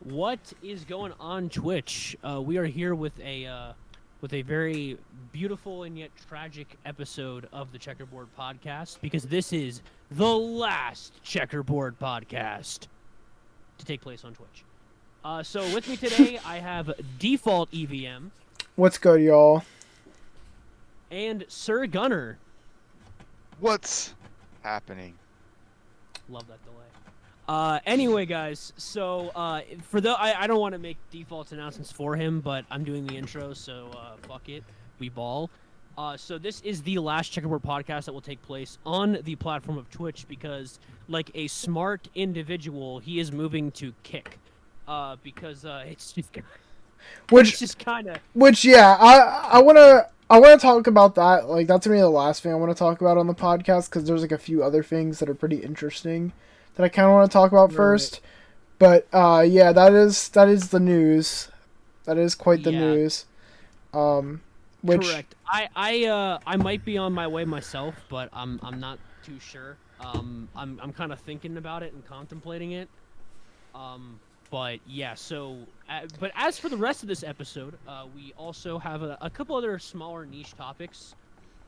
What is going on Twitch? We are here with a very beautiful and yet tragic episode of the Checkerboard Podcast because this is the last Checkerboard Podcast to take place on Twitch. So with me today, I have DefaltEVM What's good, y'all? and Sir Gunnar. What's happening? Love that delay. Anyway, guys, so for I don't want to make Default's announcements for him, but I'm doing the intro, so fuck it, we ball. So this is the last Checkerboard Podcast that will take place on the platform of Twitch because, like a smart individual, he is moving to Kick, because it's just kind of. Yeah, I wanna talk about that. Like, that's gonna be the last thing I want to talk about on the podcast because there's like a few other things that are pretty interesting that I kind of want to talk about first. But yeah, that is the news. That is quite the news. Correct. I might be on my way myself, but I'm not too sure. I'm kind of thinking about it and contemplating it. But yeah, so but as for the rest of this episode, we also have a couple other smaller niche topics.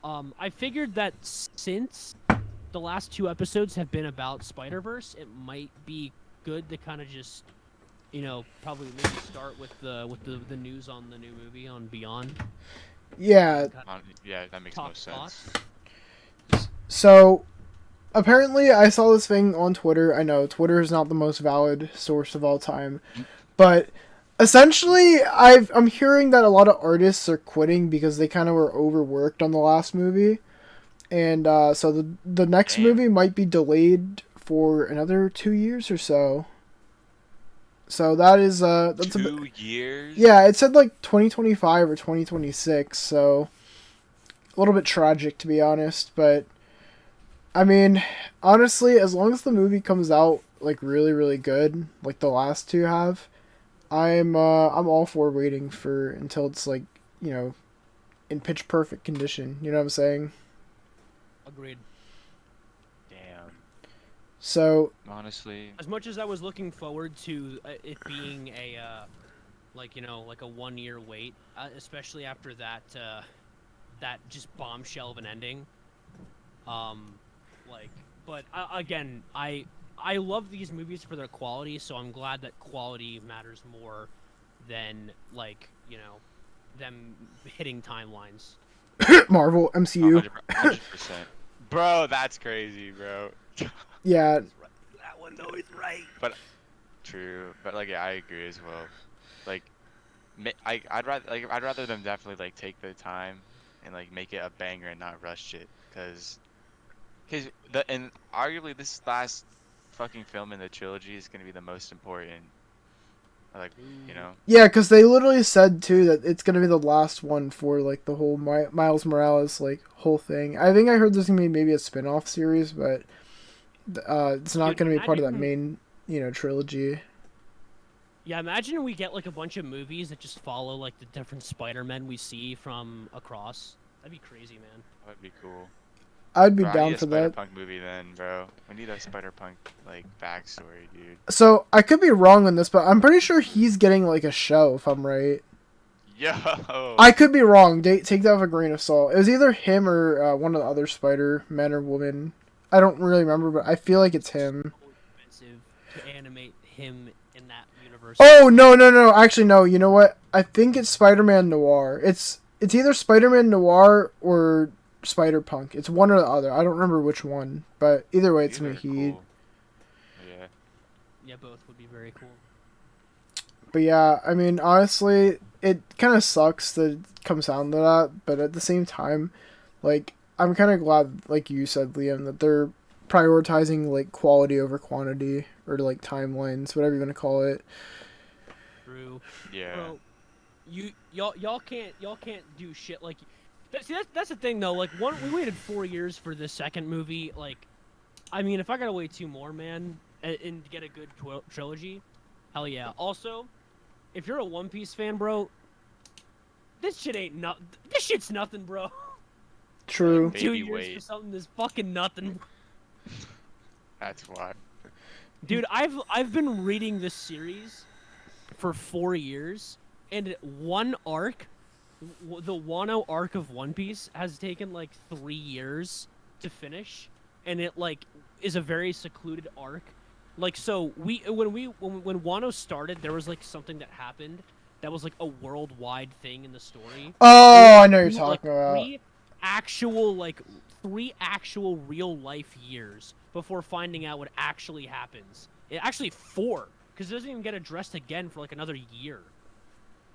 I figured that since the last two episodes have been about Spider-Verse, it might be good to kind of just, probably maybe start with the news on the new movie on Beyond. Yeah. Yeah, that makes most sense. So, apparently, I saw this thing on Twitter. I know Twitter is not the most valid source of all time, but essentially, I'm hearing that a lot of artists are quitting because they kind of were overworked on the last movie, and so the next movie might be delayed for another 2 years or so. So that is that's 2 years. Yeah, it said like 2025 or 2026. So a little bit tragic, to be honest, but. I mean, honestly, as long as the movie comes out like really, really good, like the last two have, I'm all for waiting for until it's like, in pitch perfect condition. You know what I'm saying? Agreed. Damn. So honestly, as much as I was looking forward to it being a like a 1 year wait, especially after that just bombshell of an ending. But again, I love these movies for their quality, so I'm glad that quality matters more than them hitting timelines. Marvel MCU. 100%. Bro, that's crazy, bro. Yeah. That one though is right. But true, but yeah, I agree as well. Like, I'd rather them definitely take the time and make it a banger and not rush it, because arguably this last fucking film in the trilogy is gonna be the most important. Yeah, because they literally said too that it's gonna be the last one for the whole Miles Morales whole thing. I think I heard there's gonna be maybe a spin-off series, but it's not gonna be part of that main trilogy. Yeah, imagine we get a bunch of movies that just follow the different Spider-Men we see from across. That'd be crazy, man. That'd be cool. I'd be down for that. Spider-Punk movie then, bro. We need a Spider-Punk backstory, dude. So I could be wrong on this, but I'm pretty sure he's getting a show, if I'm right. Yo. I could be wrong. Take that with a grain of salt. It was either him or one of the other Spider-Men or woman. I don't really remember, but I feel like it's him. It's so expensive to animate him in that universe. Oh no! Actually, no. You know what? I think it's Spider-Man Noir. It's either Spider-Man Noir or Spider-Punk. It's one or the other. I don't remember which one, but either way, it's Mahid. Cool. Yeah, both would be very cool. But yeah, I mean, honestly, it kind of sucks that it comes down to that, but at the same time, I'm kind of glad, like you said, Liam, that they're prioritizing quality over quantity, or timelines, whatever you want to call it. True. Yeah. Bro, y'all can't do shit See, that's the thing though. We waited 4 years for the second movie. I mean, if I gotta wait 2 more, man, and get a good trilogy, hell yeah. Also, if you're a One Piece fan, bro, this shit's nothing, bro. True. 2 years for something that's fucking nothing. That's why. Dude, I've been reading this series for 4 years, and one arc, the Wano arc of One Piece, has taken like 3 years to finish, and it like is a very secluded arc. Like, so when Wano started, there was like something that happened that was like a worldwide thing in the story. Oh, I know you're Like talking about. three actual real life years before finding out what actually happens. Actually 4, because it doesn't even get addressed again for like another year.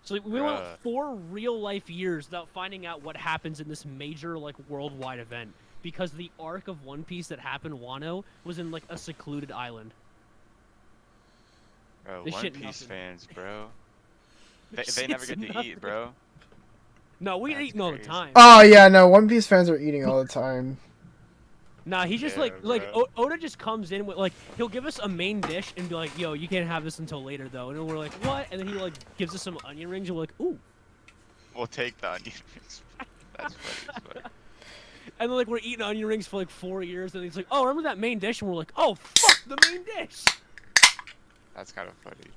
So like, we went 4 real life years without finding out what happens in this major like worldwide event, because the arc of One Piece that happened Wano was in like a secluded island. Bro, This One shit Piece nothing. fans, bro. This They never shit's get to nothing. eat, bro. No, we That's eating all the crazy. time. Oh yeah, no, One Piece fans are eating all the time. Nah, he just Yeah, Oda just comes in with like, he'll give us a main dish and be like, yo, you can't have this until later though, and then we're like, what? And then he like gives us some onion rings and we're like, ooh. We'll take the onion rings. That's funny as fuck. And then like we're eating onion rings for like 4 years, and he's like, oh, remember that main dish? And we're like, oh fuck, the main dish. That's kind of funny.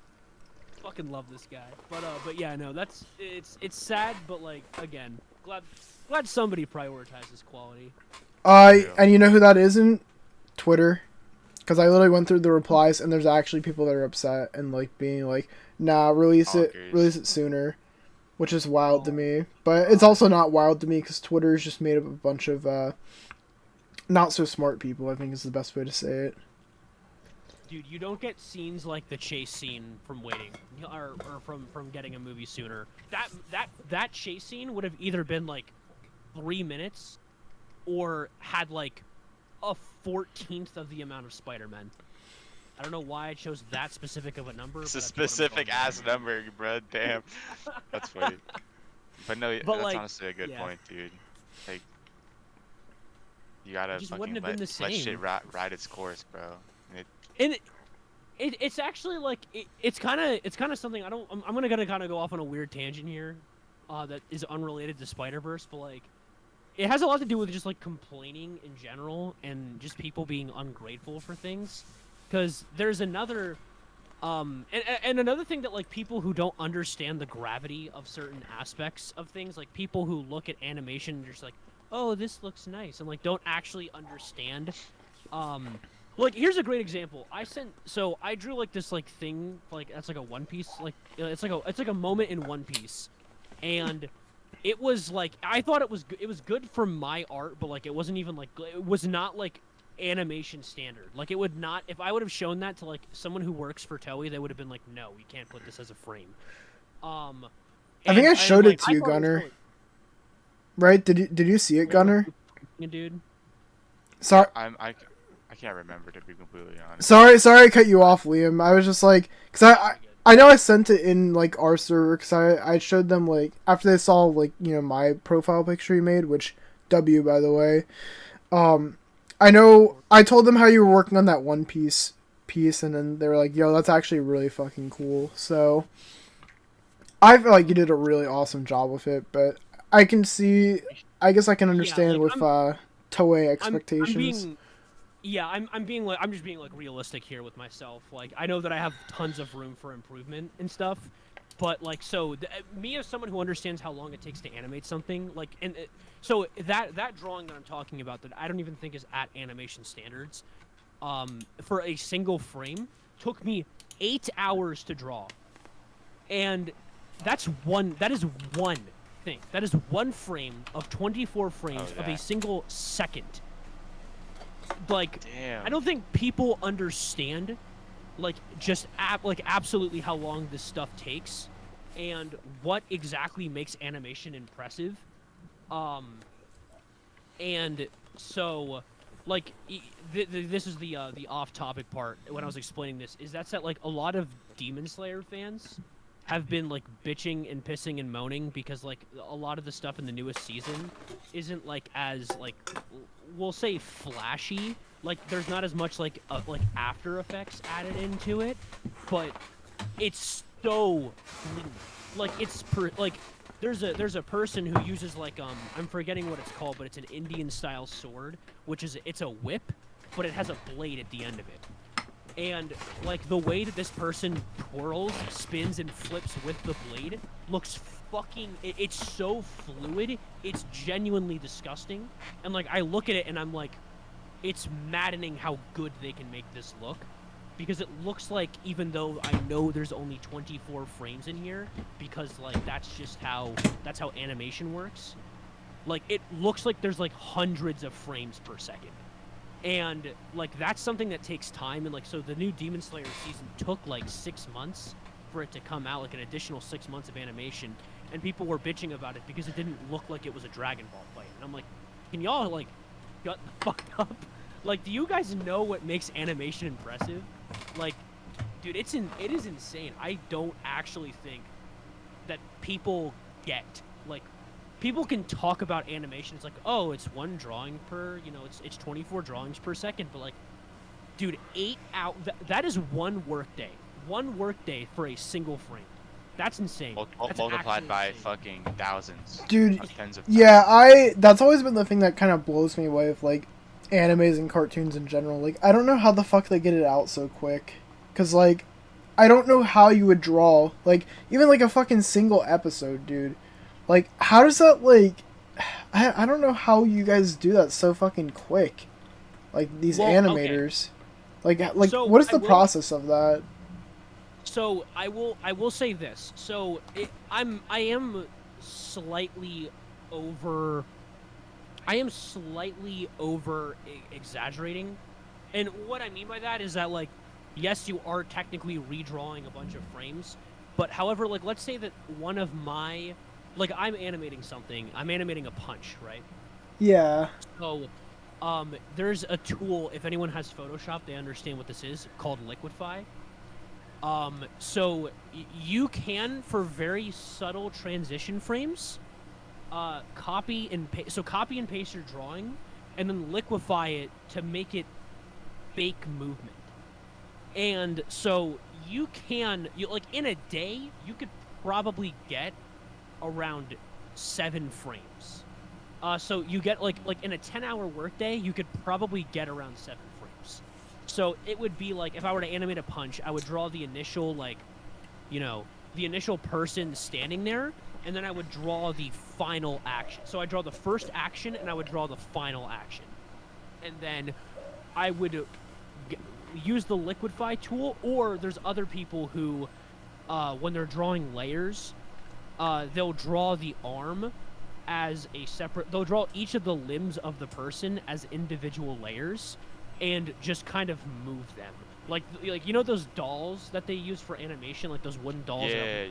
Fucking love this guy. But yeah, no, it's sad, but like again, glad somebody prioritizes quality. And you know who that isn't? Twitter. Because I literally went through the replies, and there's actually people that are upset and like being like, "Nah, release it sooner," which is wild to me. But it's also not wild to me because Twitter is just made up of a bunch of not so smart people. I think is the best way to say it. Dude, you don't get scenes like the chase scene from Waiting, or from getting a movie sooner. That chase scene would have either been like 3 minutes, or had like a 14th of the amount of Spider-Man. I don't know why I chose that specific of a number. It's but a that's what I'm specific going ass with. number, bro. Damn. That's funny. But no, But, that's like, honestly a good yeah. point, dude. Like, you gotta just fucking wouldn't have let, been the let same. shit ride its course, bro. And it's actually like it's kind of something I'm gonna kind of go off on a weird tangent here, that is unrelated to Spider-Verse, but like it has a lot to do with just like complaining in general and just people being ungrateful for things, because there's another and another thing that like people who don't understand the gravity of certain aspects of things, like people who look at animation and just like, oh, this looks nice, and like don't actually understand. Like, here's a great example. I drew like this like thing, like that's like a One Piece, like it's like a moment in One Piece, and it was like I thought it was good for my art, but like it wasn't even like, it was not like animation standard. Like it would not, if I would have shown that to like someone who works for Toei, they would have been like, no, we can't put this as a frame. I think I showed it to you, Gunnar. Right? Did you see it, Gunnar? Dude. Sorry. I can't remember, to be completely honest. Sorry, I cut you off, Liam. I was just like, because I know I sent it in like our server because I showed them like after they saw like my profile picture you made, which W by the way. I know I told them how you were working on that One Piece, and then they were like, "Yo, that's actually really fucking cool." So I feel like you did a really awesome job with it, but I can see, I guess I can understand with Toei expectations. I'm just being like realistic here with myself. Like I know that I have tons of room for improvement and stuff, but like me as someone who understands how long it takes to animate something, like so that drawing that I'm talking about that I don't even think is at animation standards, for a single frame took me 8 hours to draw, and that is one thing. That is one frame of 24 frames of a single second. Like, damn. I don't think people understand, like, just absolutely how long this stuff takes, and what exactly makes animation impressive. And so, like, this is the off-topic part when I was explaining this, is that like a lot of Demon Slayer fans have been like bitching and pissing and moaning because like a lot of the stuff in the newest season isn't like as like, we'll say, flashy. Like there's not as much like After Effects added into it, but it's so clean. Like there's a person who uses like I'm forgetting what it's called, but it's an Indian style sword, which is, it's a whip, but it has a blade at the end of it. and like the way that this person twirls, spins, and flips with the blade looks fucking. It's so fluid. It's genuinely disgusting. And like I look at it and I'm like, it's maddening how good they can make this look, because it looks like, even though I know there's only 24 frames in here, because like that's how animation works. Like it looks like there's like hundreds of frames per second. And like that's something that takes time, and like so the new Demon Slayer season took like 6 months for it to come out, like an additional 6 months of animation, and people were bitching about it because it didn't look like it was a Dragon Ball fight. And I'm like, can y'all like shut the fuck up? Like, do you guys know what makes animation impressive? Like, dude, it is insane. I don't actually think that people get, like, people can talk about animation. It's like, oh, it's one drawing per, it's 24 drawings per second. But like, dude, 8 out. That is one workday. One workday for a single frame. That's insane. That's multiplied by insane. fucking thousands. Dude, tens of yeah, that's always been the thing that kind of blows me away with like animes and cartoons in general. Like, I don't know how the fuck they get it out so quick. Cause like, I don't know how you would draw like even like a fucking single episode, dude. Like, how does that, like... I don't know how you guys do that so fucking quick. Like, these animators. Okay. Like So, what is the process of that? So, I will say this. So, I am slightly over exaggerating. And what I mean by that is that, like, yes, you are technically redrawing a bunch of frames. But, however, like, let's say that one of my... Like, I'm animating something. I'm animating a punch, right? Yeah. So, there's a tool, if anyone has Photoshop, they understand what this is, called Liquify. So, you can, for very subtle transition frames, copy and paste your drawing, and then liquefy it to make it fake movement. And so, like, in a day, you could probably get around 7 frames. So you get like in a 10-hour workday, you could probably get around 7 frames. So it would be like, if I were to animate a punch, I would draw the initial, like, the initial person standing there, and then I would draw the final action. So I draw the first action, and I would draw the final action. And then I would use the Liquify tool, or there's other people who, when they're drawing layers, they'll draw the arm as a separate... They'll draw each of the limbs of the person as individual layers and just kind of move them. Like those dolls that they use for animation, like those wooden dolls that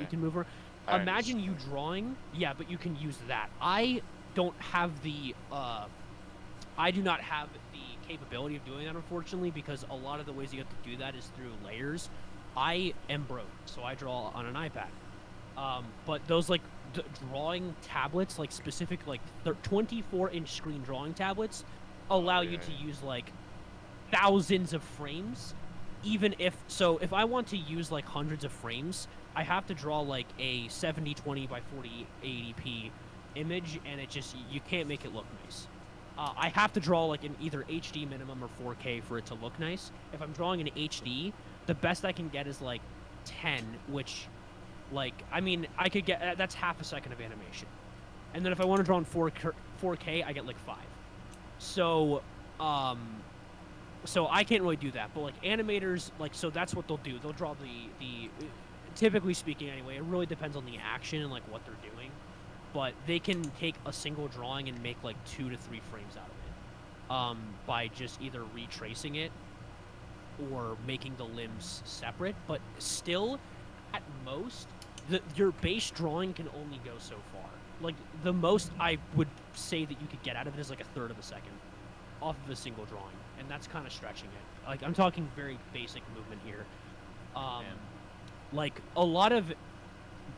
you can move around? Imagine you drawing... Yeah, but you can use that. I don't have the... I do not have the capability of doing that, unfortunately, because a lot of the ways you have to do that is through layers. I am broke, so I draw on an iPad. But those, like, drawing tablets, like, specific, like, 24-inch screen drawing tablets allow you to use, like, thousands of frames, even if... So, if I want to use, like, hundreds of frames, I have to draw, like, a 7020 by 4080p image, and it just... You can't make it look nice. I have to draw, like, an either HD minimum or 4K for it to look nice. If I'm drawing an HD, the best I can get is, like, 10, which... Like, I mean, I could get... That's half a second of animation. And then if I want to draw in 4K, I get, like, 5. So, so I can't really do that. But, like, animators, like, so that's what they'll do. They'll draw the typically speaking, anyway, it really depends on the action and, like, what they're doing. But they can take a single drawing and make, like, 2 to 3 frames out of it. By just either retracing it or making the limbs separate. But still, at most... your base drawing can only go so far. Like, the most I would say that you could get out of it is like a third of a second off of a single drawing, and that's kind of stretching it. Like, I'm talking very basic movement here. Like, a lot of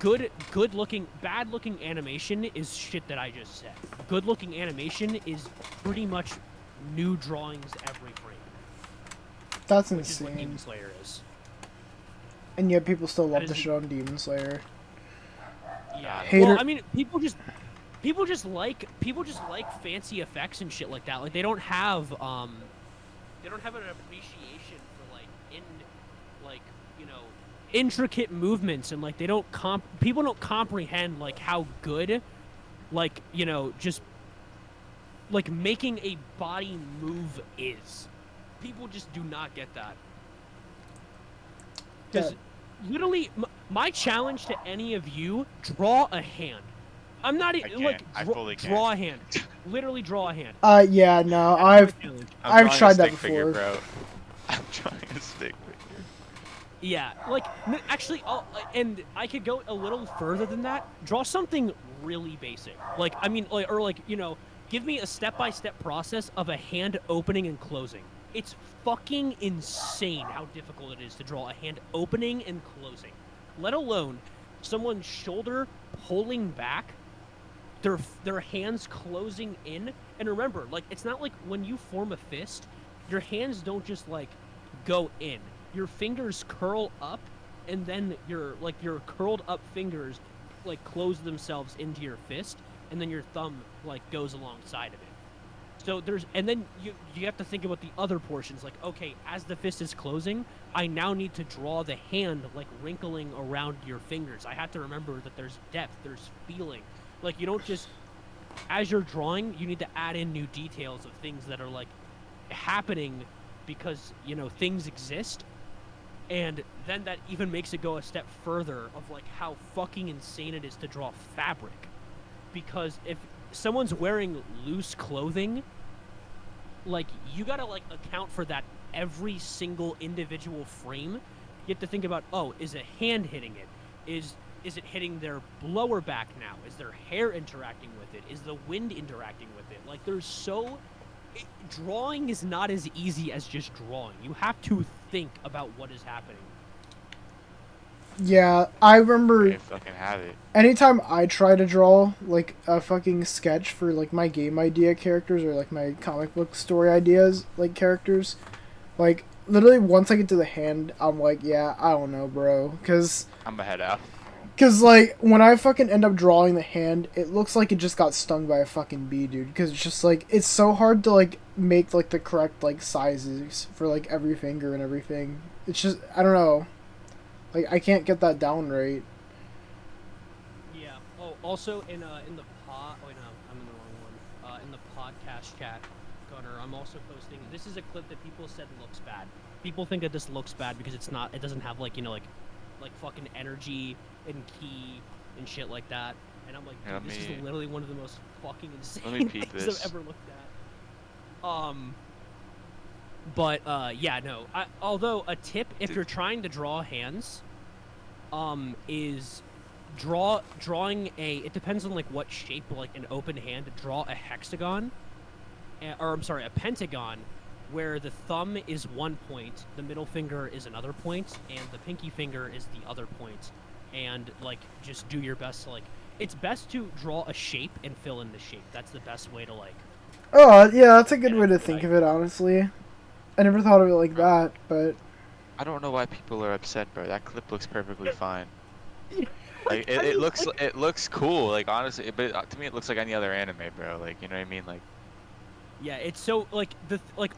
bad-looking animation is shit that I just said. Good-looking animation is pretty much new drawings every frame. That's insane. Which is what Demon Slayer is. And yet people still love the shit on Demon Slayer. Yeah. Hater. Well, I mean, people just like fancy effects and shit like that. Like, they don't have an appreciation for, in like intricate movements, and like they don't people don't comprehend like how good like just like making a body move is. People just do not get that. Because literally, my challenge to any of you: draw a hand. I'm not even like draw a hand. Literally draw a hand. Yeah, no, That's I've tried that before. Figure, bro. I'm trying a stick figure. Yeah, like actually, and I could go a little further than that. Draw something really basic. Like I mean, give me a step-by-step process of a hand opening and closing. It's fucking insane how difficult it is to draw a hand opening and closing. Let alone someone's shoulder pulling back, their hands closing in. And remember, like it's not like when you form a fist, your hands don't just like go in. Your fingers curl up, and then your curled up fingers like close themselves into your fist, and then your thumb like goes alongside of it. So then you have to think about the other portions. Like, okay, as the fist is closing, I now need to draw the hand like wrinkling around your fingers. I have to remember that there's depth, there's feeling. Like you don't just, as you're drawing, you need to add in new details of things that are like happening because things exist. And then that even makes it go a step further of like how fucking insane it is to draw fabric. Because if someone's wearing loose clothing, like you gotta like account for that every single individual frame. You have to think about, oh, is a hand hitting it? Is it hitting their lower back now? Is their hair interacting with it? Is the wind interacting with it? Like drawing is not as easy as just drawing. You have to think about what is happening. Yeah, I remember You fucking have it. anytime I try to draw like a fucking sketch for like my game idea characters or like my comic book story ideas like characters, like literally once I get to the hand, I'm like, yeah, I don't know, bro, I'm gonna head out. Cause like when I fucking end up drawing the hand, it looks like it just got stung by a fucking bee, dude. Cause it's just like it's so hard to like make like the correct like sizes for like every finger and everything. It's just I don't know, like I can't get that down right. Yeah. Oh, also in the pod. Oh no, I'm in the wrong one. In the podcast chat, Gunnar, I'm also posting. This is a clip that people said looks bad. People think that this looks bad because it's not. It doesn't have like like fucking energy and key and shit like that. And I'm like, dude, this is literally one of the most fucking insane things I've ever looked at. But yeah, no. Although a tip, if you're trying to draw hands, is drawing it depends on like what shape, like an open hand. Draw a hexagon, or I'm sorry, a pentagon, where the thumb is one point, the middle finger is another point, and the pinky finger is the other point. And like just do your best to like it's best to draw a shape and fill in the shape. That's the best way to like Oh yeah, that's a good way to think of it, honestly. I never thought of it like that, but I don't know why people are upset, bro. That clip looks perfectly fine. Like it looks cool, like honestly, but to me it looks like any other anime, bro. Like you know what I mean, like. Yeah, it's so like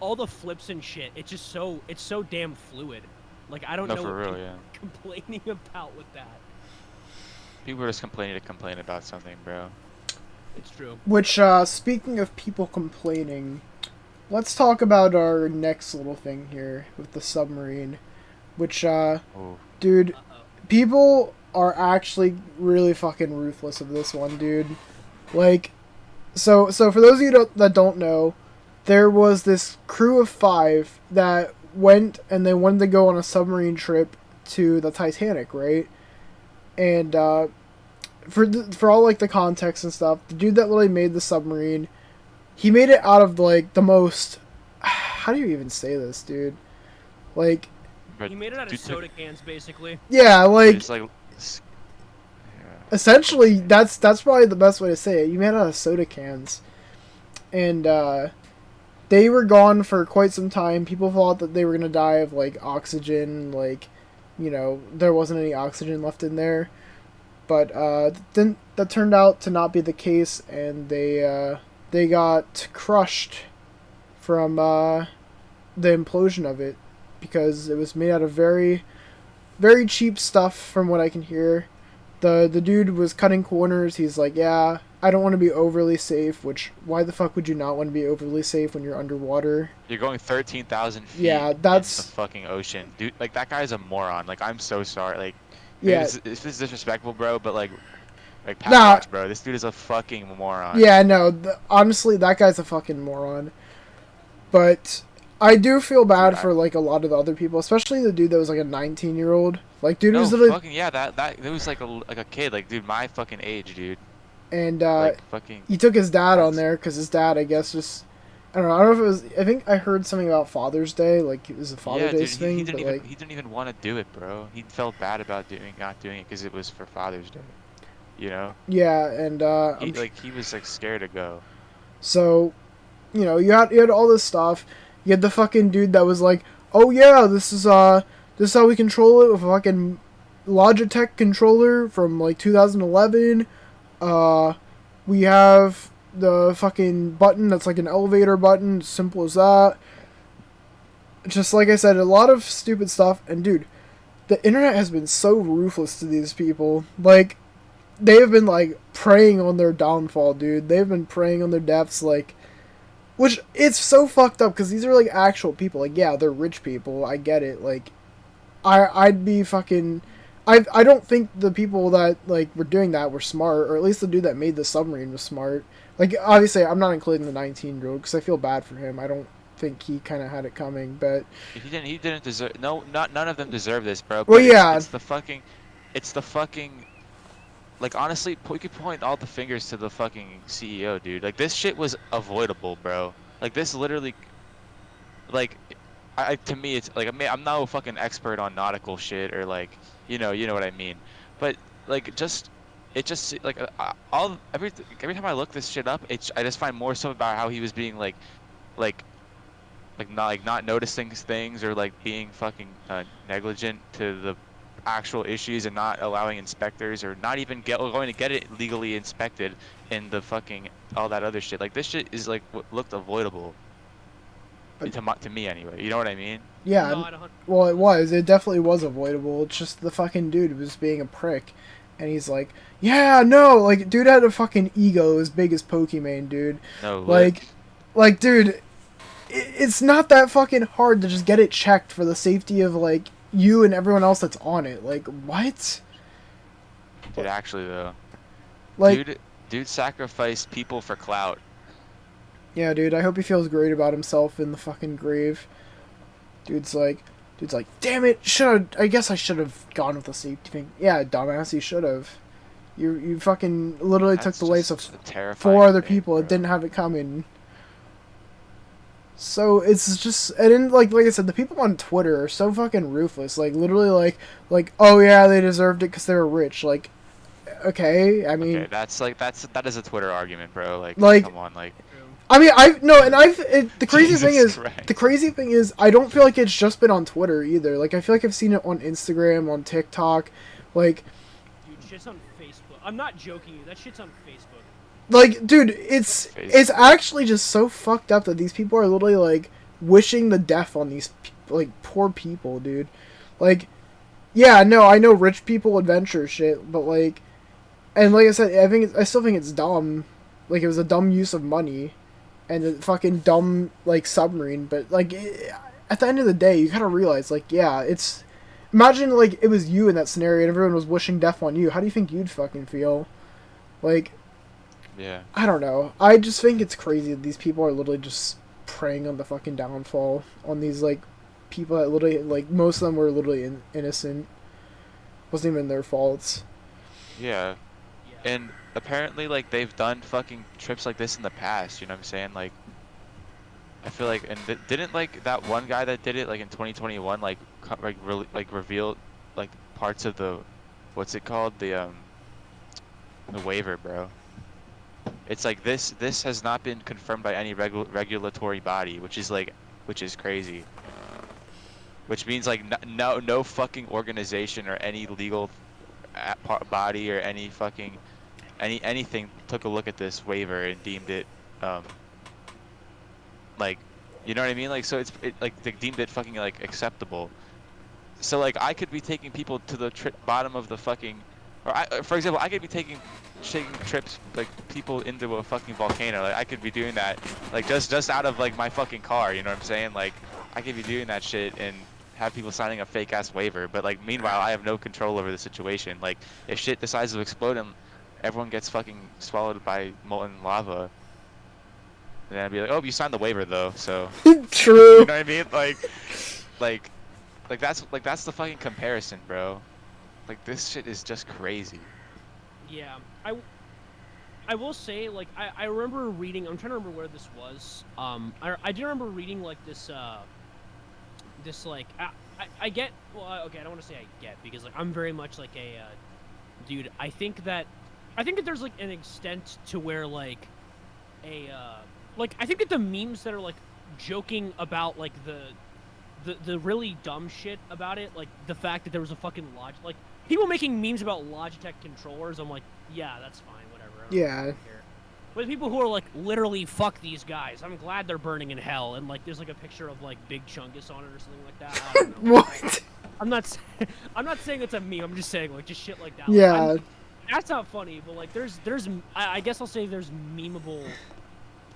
all the flips and shit. It's so damn fluid. Like I don't know for what real, people yeah. are complaining about with that. People are just complaining to complain about something, bro. It's true. which speaking of people complaining, let's talk about our next little thing here with the submarine, which dude, people are actually really fucking ruthless of this one, dude. Like, so for those of you that don't know, there was this crew of 5 that went and they wanted to go on a submarine trip to the Titanic, right? And for all like the context and stuff, the dude that literally made the submarine, he made it out of like the most. How do you even say this, dude? Like, he made it out of soda cans, basically. Yeah, like. It's like essentially, that's probably the best way to say it. You made it out of soda cans, and they were gone for quite some time. People thought that they were gonna die of like oxygen, like, there wasn't any oxygen left in there. But then that turned out to not be the case, and they got crushed from the implosion of it. because it was made out of very, very cheap stuff from what I can hear. The dude was cutting corners. He's like, yeah, I don't want to be overly safe, which, why the fuck would you not want to be overly safe when you're underwater? You're going 13,000 feet Yeah, in that's... the fucking ocean. Dude, like, that guy's a moron. Like, I'm so sorry. Like, Yeah. this is disrespectful, bro, but, like pass Nah. watch, bro. This dude is a fucking moron. Yeah, no, honestly, that guy's a fucking moron. But I do feel bad for, like, a lot of the other people, especially the dude that was, like, a 19-year-old. Like, dude was literally... fucking, yeah, that it was like a kid. Like, dude, my fucking age, dude. And, like, fucking... he took his dad on there, because his dad, I guess, just... I don't know if it was... I think I heard something about Father's Day, like, it was a Father's Day thing, he didn't but, even, he didn't even want to do it, bro. He felt bad about not doing it because it was for Father's Day. You know? Yeah, and, he was, like, scared to go. So, you know, you had all this stuff. You had the fucking dude that was like, oh yeah, this is how we control it with a fucking Logitech controller from, like, 2011. We have the fucking button that's like an elevator button, simple as that. Just like I said, a lot of stupid stuff. And dude, the internet has been so ruthless to these people. Like, they have been, like, preying on their downfall, dude. They've been preying on their deaths, like... Which, it's so fucked up, because these are, like, actual people. Like, yeah, they're rich people. I get it. Like, I'd be fucking... I don't think the people that, like, were doing that were smart, or at least the dude that made the submarine was smart. Like, obviously, I'm not including the 19-year-old, because I feel bad for him. I don't think he kind of had it coming, but... He didn't deserve... No, none of them deserve this, bro. Well, yeah. It's the fucking... Like, honestly, we could point all the fingers to the fucking CEO, dude. Like, this shit was avoidable, bro. Like, this literally... Like, to me, it's... Like, I'm not a fucking expert on nautical shit, or, like... You know what I mean. But, like, it just... Like, every time I look this shit up, I just find more stuff about how he was being, not noticing things, or, like, being fucking negligent to the actual issues, and not allowing inspectors, or not even going to get it legally inspected, in the fucking all that other shit. Like, this shit is, like, looked avoidable to me anyway. You know what I mean? Yeah. No, well, it definitely was avoidable. It's just the fucking dude was being a prick, and he's like, yeah, no, like, dude had a fucking ego as big as Pokemon, dude. No, like, dude, it's not that fucking hard to just get it checked for the safety of, like, you and everyone else that's on it. Like, what? Dude, actually, though. Like, dude sacrificed people for clout. Yeah, dude, I hope he feels great about himself in the fucking grave. Dude's like, damn it, I guess I should have gone with the safety thing. Yeah, dumbass, you should have. You fucking literally took the lives of 4 other people that didn't have it coming. So it's just, and then, like I said, the people on Twitter are so fucking ruthless. Like, literally, like, oh yeah, they deserved it because they were rich. Like, okay, I mean, okay, that is a Twitter argument, bro. Like come on, like. I mean, the crazy thing is, I don't feel like it's just been on Twitter either. Like, I feel like I've seen it on Instagram, on TikTok, like. Dude, shit's on Facebook. I'm not joking you. That shit's on Facebook. Like, dude, it's actually just so fucked up that these people are literally, like, wishing the death on these, like, poor people, dude. Like, yeah, no, I know rich people adventure shit, but, like, and like I said, I still think it's dumb. Like, it was a dumb use of money, and a fucking dumb, like, submarine, but, like, at the end of the day, you gotta realize, like, yeah, it's... Imagine, like, it was you in that scenario and everyone was wishing death on you. How do you think you'd fucking feel? Like... Yeah. I don't know. I just think it's crazy that these people are literally just preying on the fucking downfall on these, like, people that literally, like, most of them were literally innocent. Wasn't even their faults. Yeah. And apparently, like, they've done fucking trips like this in the past, you know what I'm saying? Like, I feel like, and didn't, like, that one guy that did it, like, in 2021, like, reveal, like, parts of the, what's it called? The waiver, bro. It's like this has not been confirmed by any regulatory body, which is crazy. Which means, like, no fucking organization or any legal body or any fucking anything took a look at this waiver and deemed it like You know what I mean? Like, so like they deemed it fucking like acceptable. So like I could be taking people to the bottom of the fucking, or for example, I could be taking trips like people into a fucking volcano. Like I could be doing that, like just out of like my fucking car. You know what I'm saying? Like I could be doing that shit and have people signing a fake ass waiver. But like meanwhile, I have no control over the situation. Like if shit decides to explode and everyone gets fucking swallowed by molten lava, then I'd be like, oh, you signed the waiver though, so. True. You know what I mean? Like. That's the fucking comparison, bro. Like this shit is just crazy. Yeah, I will say, like, I remember reading. I'm trying to remember where this was. I do remember reading like this like I get. Well, okay, I don't want to say I get because like I'm very much like a dude. I think that there's like an extent to where like like I think that the memes that are like joking about like the really dumb shit about it, like the fact that there was a fucking like people making memes about Logitech controllers, I'm like, yeah, that's fine, whatever. I don't care. But people who are like literally fuck these guys, I'm glad they're burning in hell, and like there's like a picture of like Big Chungus on it or something like that. I don't know. What? I'm not saying it's a meme. I'm just saying like just shit like that. Yeah. Like, that's not funny, but like there's I guess I'll say there's memeable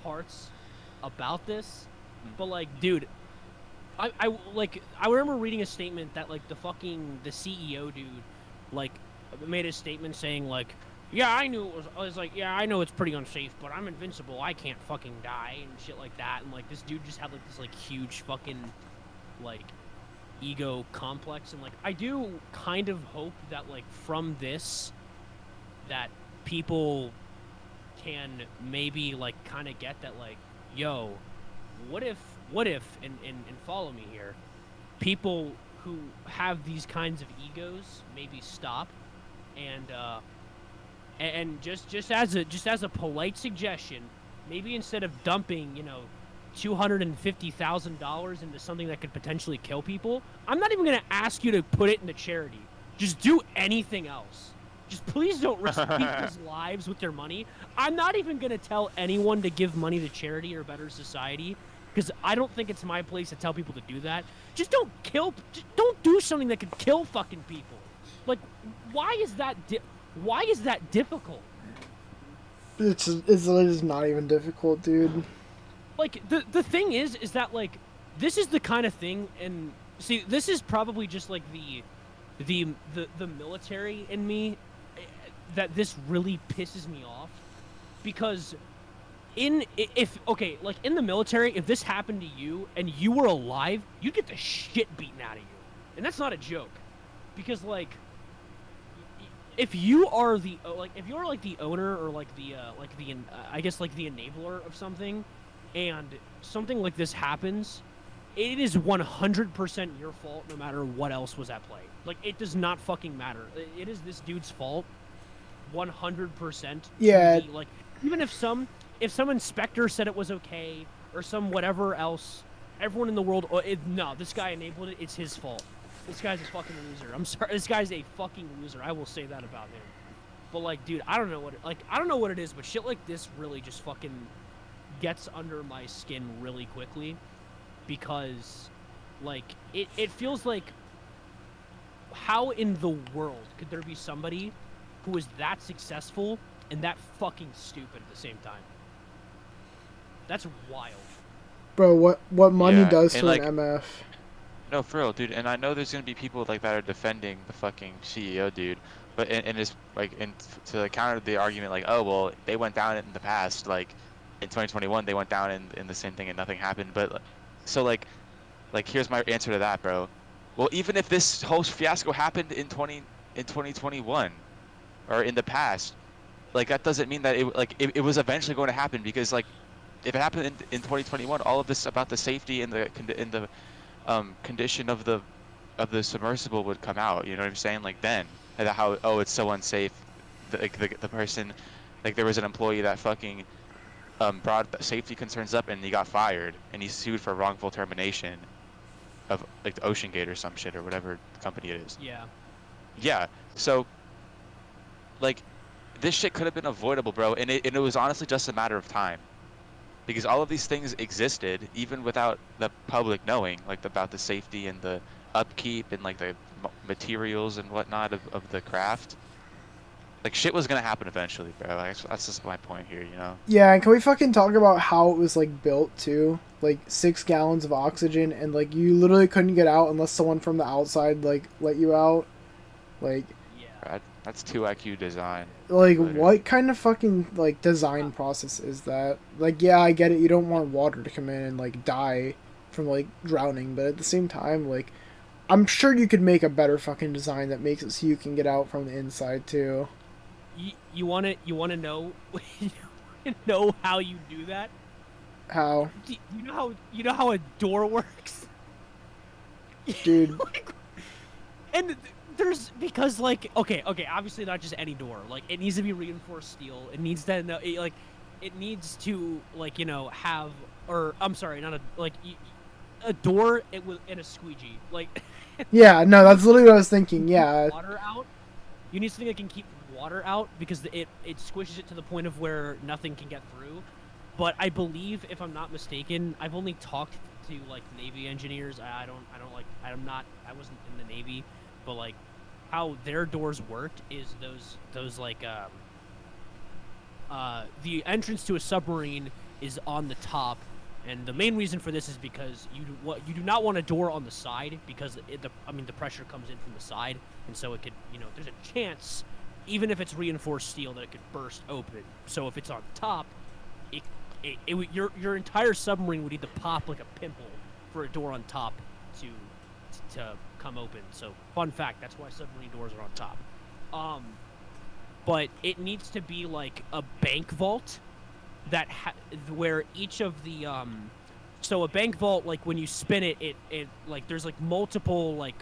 parts about this, but like dude. I remember reading a statement that like the CEO dude like made a statement saying like, yeah, I was like, yeah, I know it's pretty unsafe, but I'm invincible, I can't fucking die and shit like that, and like this dude just had like this like huge fucking like ego complex, and like I do kind of hope that like from this that people can maybe like kind of get that like, yo, what if and follow me here, people who have these kinds of egos maybe stop and just as a polite suggestion, maybe instead of dumping $250,000 into something that could potentially kill people, I'm not even gonna ask you to put it into charity. Just do anything else. Just please don't risk people's lives with your money. I'm not even gonna tell anyone to give money to charity or better society, because I don't think it's my place to tell people to do that. Just don't do something that could kill fucking people. Like, why is that difficult? It is not even difficult, dude. Like, the thing is that like this is the kind of thing, and see, this is probably just like the military in me that this really pisses me off, because if in the military, if this happened to you and you were alive, you'd get the shit beaten out of you, and that's not a joke, because like if you are the owner or like the I guess like the enabler of something, and something like this happens, it is 100% your fault, no matter what else was at play. Like, it does not fucking matter. It is this dude's fault 100%. Yeah. Like, even if some inspector said it was okay, or some whatever else, everyone in the world, no, this guy enabled it, it's his fault. This guy's a fucking loser. I'm sorry, this guy's a fucking loser. I will say that about him. But like, dude, I don't know what it is, but shit like this really just fucking gets under my skin really quickly, because like it feels like, how in the world could there be somebody who is that successful and that fucking stupid at the same time? That's wild. Bro, what money does to like, an MF? No, for real, dude. And I know there's gonna be people like that are defending the fucking CEO, dude. But and it's like, to counter the argument, like, oh well, they went down in the past, like in 2021 they went down in the same thing and nothing happened. But so like here's my answer to that, bro. Well, even if this whole fiasco happened in 2021 or in the past, like that doesn't mean that it was eventually going to happen, because like if it happened in 2021, all of this about the safety and the condition of the submersible would come out. You know what I'm saying? Like then, and how, oh, it's so unsafe. The person, like there was an employee that fucking brought safety concerns up, and he got fired, and he's sued for wrongful termination of like the Ocean Gate or some shit, or whatever company it is. Yeah. Yeah. So like this shit could have been avoidable, bro, and it was honestly just a matter of time. because all of these things existed even without the public knowing, like about the safety and the upkeep and like the materials and whatnot of the craft. Like shit was gonna happen eventually, bro. Like, that's just my point here, you know. Yeah, and can we fucking talk about how it was like built too? Like 6 gallons of oxygen, and like you literally couldn't get out unless someone from the outside like let you out. Like, Yeah. That's 2 IQ design. like Literally. what kind of fucking like design process is that? Like, yeah, I get it. You don't want water to come in and like die from like drowning, but at the same time, like, I'm sure you could make a better fucking design that makes it so you can get out from the inside too. You want to know you wanna know how you do that? How, You know how a door works? dude? And there's because like okay, obviously not just any door. Like it needs to be reinforced steel. It needs to know it needs to like have or I'm sorry, not a like a door it will and a squeegee. Like Yeah, no, that's literally what I was thinking. Yeah, water out. You need something that can keep water out because it squishes it to the point of where nothing can get through. But I believe, if I'm not mistaken, I've only talked to like Navy engineers. I wasn't in the Navy, but like how their doors worked is those like the entrance to a submarine is on the top, and the main reason for this is because you do not want a door on the side because the pressure comes in from the side, and so it could there's a chance, even if it's reinforced steel, that it could burst open. So if it's on top, your entire submarine would need to pop like a pimple for a door on top to come open. So fun fact, that's why submarine doors are on top. But it needs to be like a bank vault that where each of the so a bank vault, like when you spin it like there's like multiple like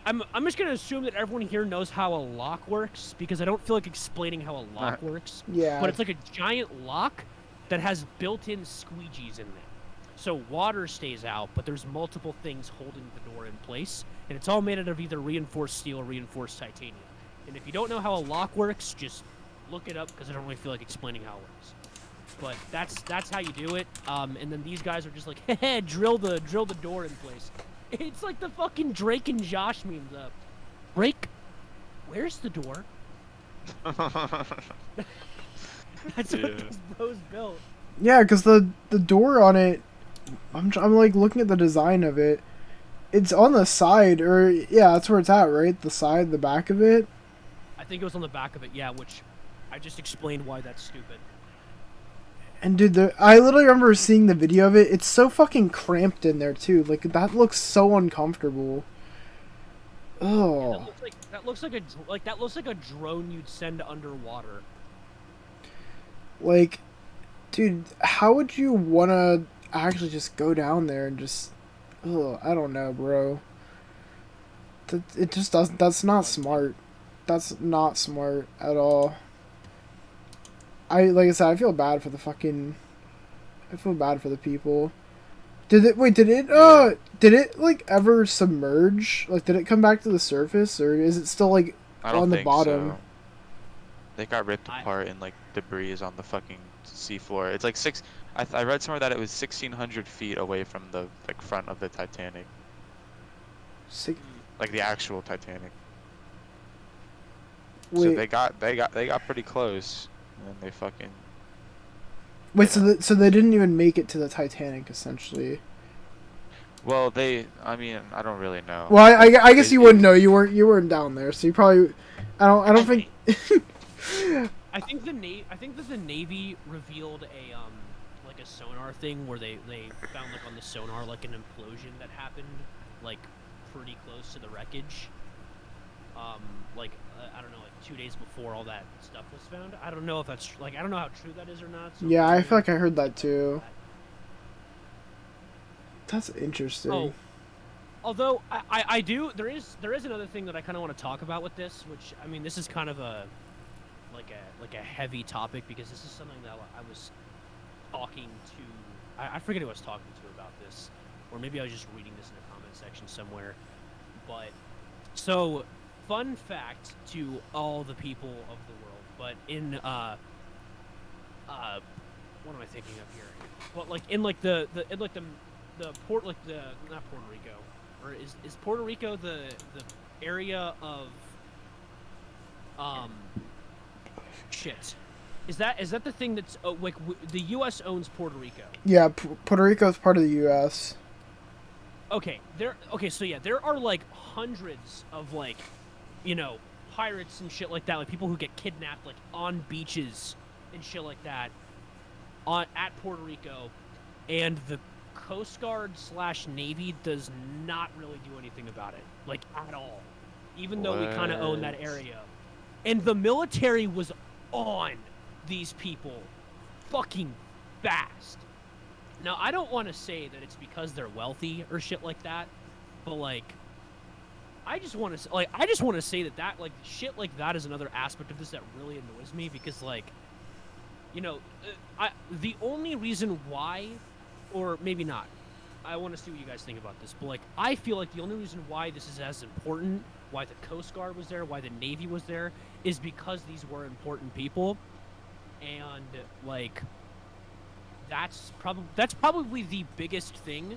I'm just gonna assume that everyone here knows how a lock works because I don't feel like explaining how a lock works. yeah. But it's like a giant lock that has built-in squeegees in there. So water stays out, but there's multiple things holding the door in place, and it's all made out of either reinforced steel or reinforced titanium. And if you don't know how a lock works, just look it up because I don't really feel like explaining how it works. But that's how you do it. And then these guys are just like, hey, drill the door in place. It's like the fucking Drake and Josh memes up. Drake, where's the door? That's what these bros built. Yeah, because the door on it, I'm like looking at the design of it. It's on the side, or yeah, that's where it's at, right? The side, the back of it. I think it was on the back of it, yeah. Which I just explained why that's stupid. And dude, I literally remember seeing the video of it. It's so fucking cramped in there too. Like that looks so uncomfortable. Oh. Yeah, that looks like a drone you'd send underwater. Like, dude, how would you wanna actually just go down there and just? Oh, I don't know, bro. It just doesn't. That's not smart. That's not smart at all. Like I said, I feel bad for the fucking. I feel bad for the people. Did it like ever submerge? Like, did it come back to the surface, or is it still like on the bottom? So. They got ripped apart and like debris is on the fucking seafloor. It's like I read somewhere that it was 1,600 feet away from the like front of the Titanic. Like the actual Titanic. Wait. So they got pretty close. And they fucking. Wait, so they didn't even make it to the Titanic, essentially. Well, I mean, I don't really know. Well, I guess you wouldn't know. You weren't down there, so you probably. I don't think. I think that the Navy revealed a sonar thing where they found like on the sonar like an implosion that happened like pretty close to the wreckage. I don't know, like 2 days before all that stuff was found. I don't know if that's I don't know how true that is or not. So yeah, I feel like I heard that too. That's interesting. Oh, although I do, there is another thing that I kind of want to talk about with this, which I mean, this is kind of a heavy topic because this is something that I was talking to. I forget who I was talking to about this, or maybe I was just reading this in the comment section somewhere. But so. Fun fact to all the people of the world, but in what am I thinking of here? But like in like the port, like the not Puerto Rico, or is Puerto Rico the area of shit? Is that the thing that's like the U.S. owns Puerto Rico? Yeah, Puerto Rico is part of the U.S. Okay, so yeah, there are like hundreds of like, you know, pirates and shit like that, like people who get kidnapped like on beaches and shit like that, at Puerto Rico, and the Coast Guard / Navy does not really do anything about it, like at all, even though we kind of own that area, and the military was on these people fucking fast. Now, I don't want to say that it's because they're wealthy or shit like that, but like, I just want to say that like shit like that is another aspect of this that really annoys me, because like, you know, the only reason why, or maybe not, I want to see what you guys think about this, but like, I feel like the only reason why this is as important, why the Coast Guard was there, why the Navy was there, is because these were important people, and like, that's probably the biggest thing.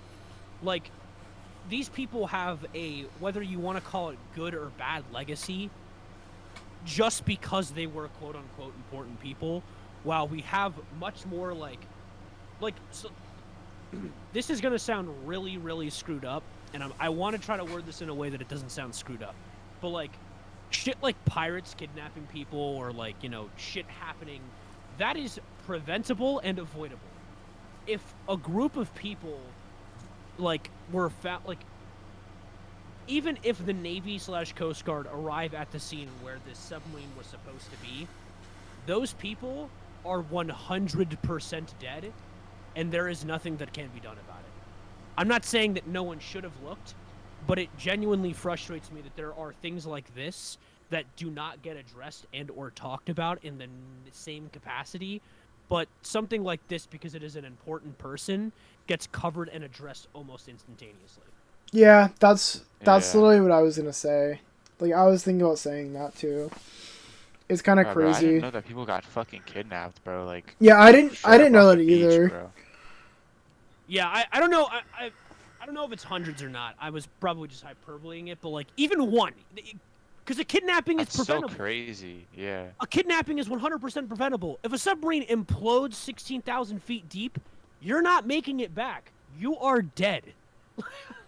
Like, these people have a, whether you want to call it good or bad legacy, just because they were quote unquote important people, while we have much more like so this is going to sound really, really screwed up, and I want to try to word this in a way that it doesn't sound screwed up, but like shit like pirates kidnapping people, or like, you know, shit happening, that is preventable and avoidable. If a group of people like were found, like, even if the Navy / Coast Guard arrive at the scene where this submarine was supposed to be, those people are 100% dead, and there is nothing that can be done about it. I'm not saying that no one should have looked, but it genuinely frustrates me that there are things like this that do not get addressed and or talked about in the same capacity, but something like this, because it is an important person, gets covered and addressed almost instantaneously. Yeah, that's literally what I was gonna say. Like, I was thinking about saying that too. It's kind of crazy. Bro, I didn't know that people got fucking kidnapped, bro. Like, yeah, I didn't know that either. Bro. Yeah, I don't know. I don't know if it's hundreds or not. I was probably just hyperboling it, but like even one, because a kidnapping is preventable. So crazy, yeah. A kidnapping is 100% preventable. If a submarine implodes 16,000 feet deep, you're not making it back. You are dead.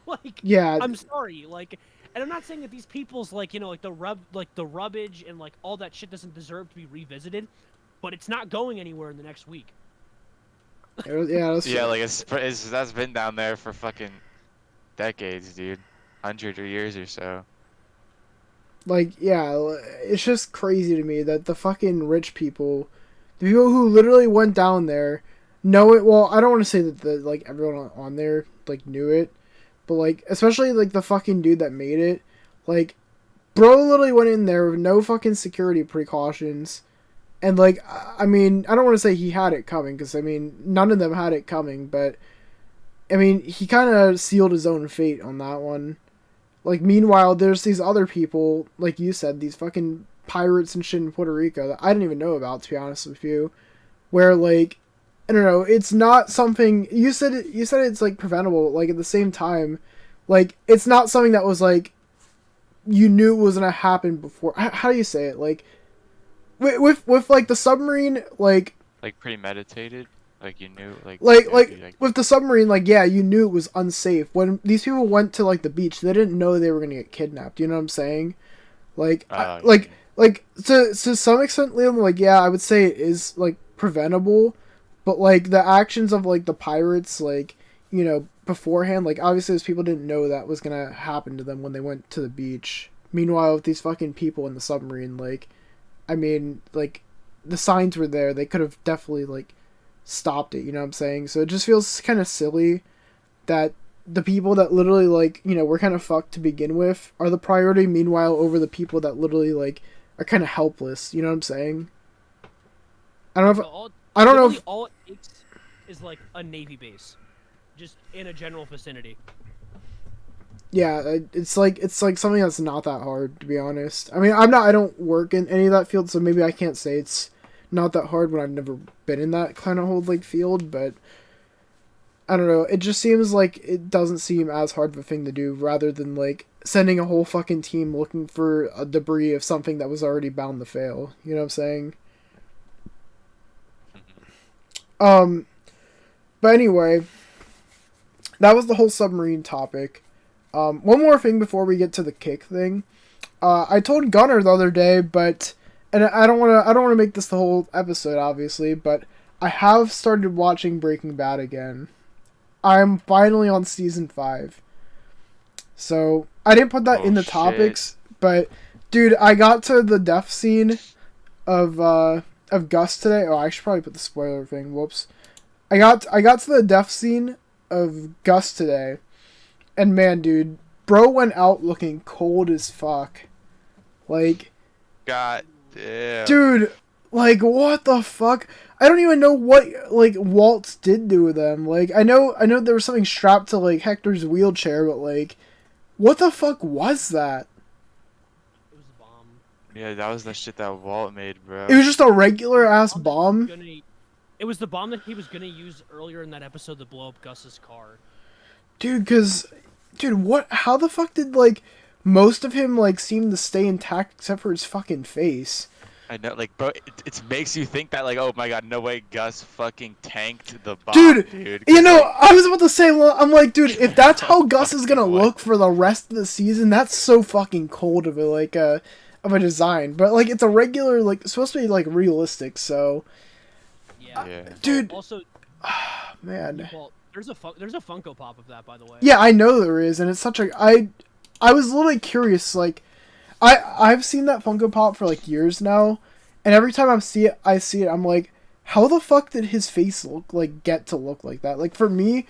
Like, yeah. I'm sorry. Like, and I'm not saying that these people's, like, you know, like the rubbish and like all that shit doesn't deserve to be revisited, but it's not going anywhere in the next week. Yeah, like that's been down there for fucking decades, dude. 100 years or so. Like, yeah, it's just crazy to me that the fucking rich people, the people who literally went down there, know it. Well, I don't want to say that like everyone on there like knew it, but like especially like the fucking dude that made it, like, bro literally went in there with no fucking security precautions, and like, I mean, I don't want to say he had it coming, because I mean none of them had it coming, but I mean he kind of sealed his own fate on that one. Like, meanwhile, there's these other people, like you said, these fucking pirates and shit in Puerto Rico that I didn't even know about, to be honest with you, where, like, I don't know, it's not something, you said it's, like, preventable, like, at the same time, like, it's not something that was, like, you knew was gonna happen before. How do you say it? Like, with like, the submarine, like premeditated? Like, you knew, like with the submarine, like, yeah, you knew it was unsafe. When these people went to, like, the beach, they didn't know they were gonna get kidnapped. You know what I'm saying? Like, like to some extent, Liam, like, yeah, I would say it is, like, preventable, but like the actions of like the pirates, like, you know, beforehand, like, obviously those people didn't know that was gonna happen to them when they went to the beach. Meanwhile, with these fucking people in the submarine, like, I mean, like, the signs were there. They could have definitely, like, stopped it, you know what I'm saying? So it just feels kind of silly that the people that literally, like, you know, were kind of fucked to begin with are the priority, meanwhile over the people that literally, like, are kind of helpless, you know what I'm saying? I don't know if all it takes is like a Navy base, just in a general vicinity. Yeah, it's like something that's not that hard, to be honest. I mean, I don't work in any of that field, so maybe I can't say it's not that hard when I've never been in that kind of whole like field, but I don't know. It just seems like it doesn't seem as hard of a thing to do, rather than like sending a whole fucking team looking for a debris of something that was already bound to fail. You know what I'm saying? But anyway, that was the whole submarine topic. One more thing before we get to the kick thing. I told Gunnar the other day, and I don't want to make this the whole episode, obviously, but I have started watching Breaking Bad again. I'm finally on season 5. So I didn't put that in the topics, but dude, I got to the death scene of Gus today. Oh, I should probably put the spoiler thing. Whoops. I got to the death scene of Gus today, and man, dude, bro went out looking cold as fuck. Like, God damn. dude, like, what the fuck? I don't even know what, like, Waltz did do with them. Like, I know there was something strapped to, like, Hector's wheelchair, but, like, what the fuck was that? It was a bomb. Yeah, that was the shit that Walt made, bro. It was just a regular-ass bomb? It was the bomb that he was gonna use earlier in that episode to blow up Gus's car. Dude, what, how the fuck did, like, most of him, like, seem to stay intact except for his fucking face? I know, like, bro, it makes you think that, like, oh my god, no way Gus fucking tanked the bomb, dude. You know, like, I was about to say, I'm like, dude, if that's how Gus is gonna look for the rest of the season, that's so fucking cold of a design. But, like, it's a regular, like, it's supposed to be, like, realistic, so... Yeah. Dude, Also, man. well, there's a Funko Pop of that, by the way. Yeah, I know there is, and it's such a... I was literally curious, like... I've seen that Funko Pop for, like, years now, and every time I see it, I'm like, how the fuck did his face get to look like that? Like, for me,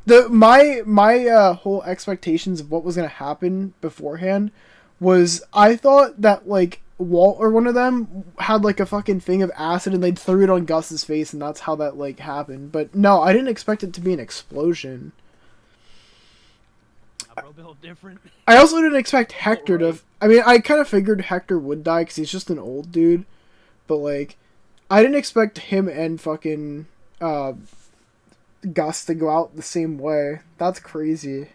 my whole expectations of what was gonna happen beforehand was, I thought that, like, Walt or one of them had, like, a fucking thing of acid and they threw it on Gus's face, and that's how that, like, happened. But no, I didn't expect it to be an explosion. Different. I also didn't expect Hector to... I mean, I kind of figured Hector would die because he's just an old dude. But, like, I didn't expect him and fucking Gus to go out the same way. That's crazy.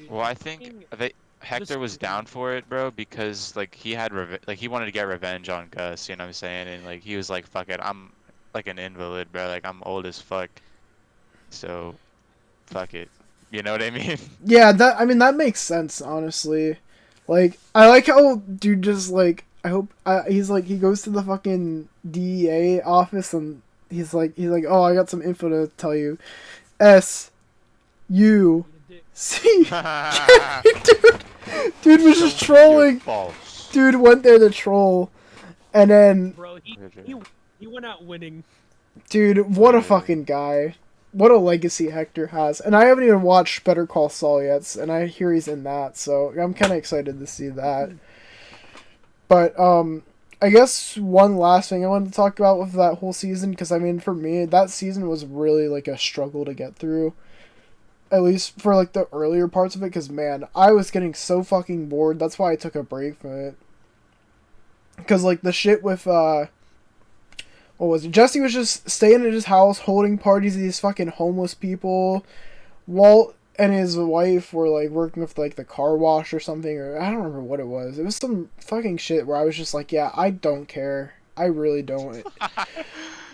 Well, I think Hector was down for it, bro, because, like, he had he wanted to get revenge on Gus, you know what I'm saying? And, like, he was like, fuck it, I'm, like, an invalid, bro. Like, I'm old as fuck. So, fuck it. You know what I mean? Yeah, that makes sense, honestly. Like, I like how dude just, like, I hope, he's like, he goes to the fucking DEA office and he's like, oh, I got some info to tell you. S-U-C. Dude was just trolling. Dude went there to troll. And then... Bro, he went out winning. Dude, what a fucking guy. What a legacy Hector has. And I haven't even watched Better Call Saul yet, and I hear he's in that, so I'm kind of excited to see that. But, I guess one last thing I wanted to talk about with that whole season, because, I mean, for me, that season was really, like, a struggle to get through. At least for, like, the earlier parts of it, because, man, I was getting so fucking bored. That's why I took a break from it. Because, like, the shit with, what was it? Jesse was just staying at his house, holding parties to these fucking homeless people. Walt and his wife were, like, working with, like, the car wash or something, or I don't remember what it was. It was some fucking shit where I was just like, yeah, I don't care. I really don't.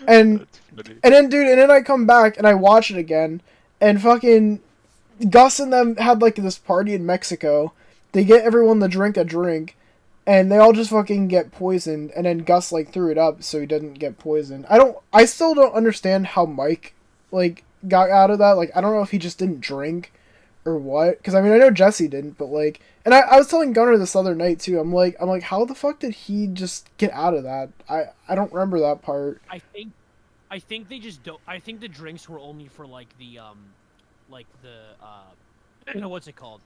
and then I come back and I watch it again, and fucking Gus and them had, like, this party in Mexico. They get everyone to drink a drink, and they all just fucking get poisoned, and then Gus, like, threw it up so he didn't get poisoned. I still don't understand how Mike, like, got out of that. Like, I don't know if he just didn't drink or what. Because, I mean, I know Jesse didn't, but, like... And I was telling Gunnar this other night, too. I'm like, how the fuck did he just get out of that? I don't remember that part. I think they just don't... I think the drinks were only for, like, the, what's it called?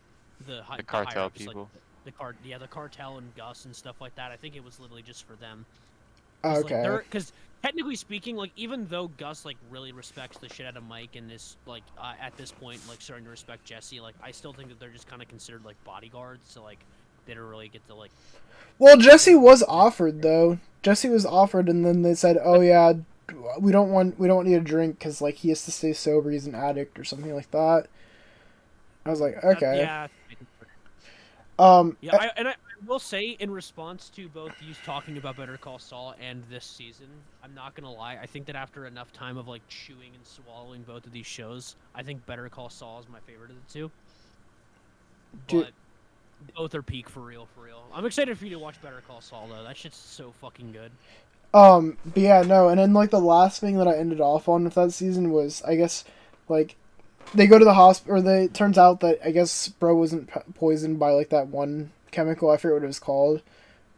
The cartel people. Like, the cartel and Gus and stuff like that. I think it was literally just for them. Oh, okay. Because technically speaking, like, even though Gus, like, really respects the shit out of Mike and is, like, at this point, like, starting to respect Jesse, like, I still think that they're just kind of considered, like, bodyguards, so, like, they don't really get to, like... Well, Jesse was offered, though. Jesse was offered, and then they said, "Oh yeah, we don't need a drink because like he has to stay sober. He's an addict or something like that." I was like, okay. Yeah. Yeah, I will say in response to both you talking about Better Call Saul and this season, I'm not gonna lie. I think that after enough time of like chewing and swallowing both of these shows, I think Better Call Saul is my favorite of the two. But both are peak for real, for real. I'm excited for you to watch Better Call Saul though. That shit's so fucking good. But yeah, no, and then like the last thing that I ended off on with that season was, I guess, like they go to the hospital, or it turns out that I guess bro wasn't poisoned by like that one chemical. I forget what it was called,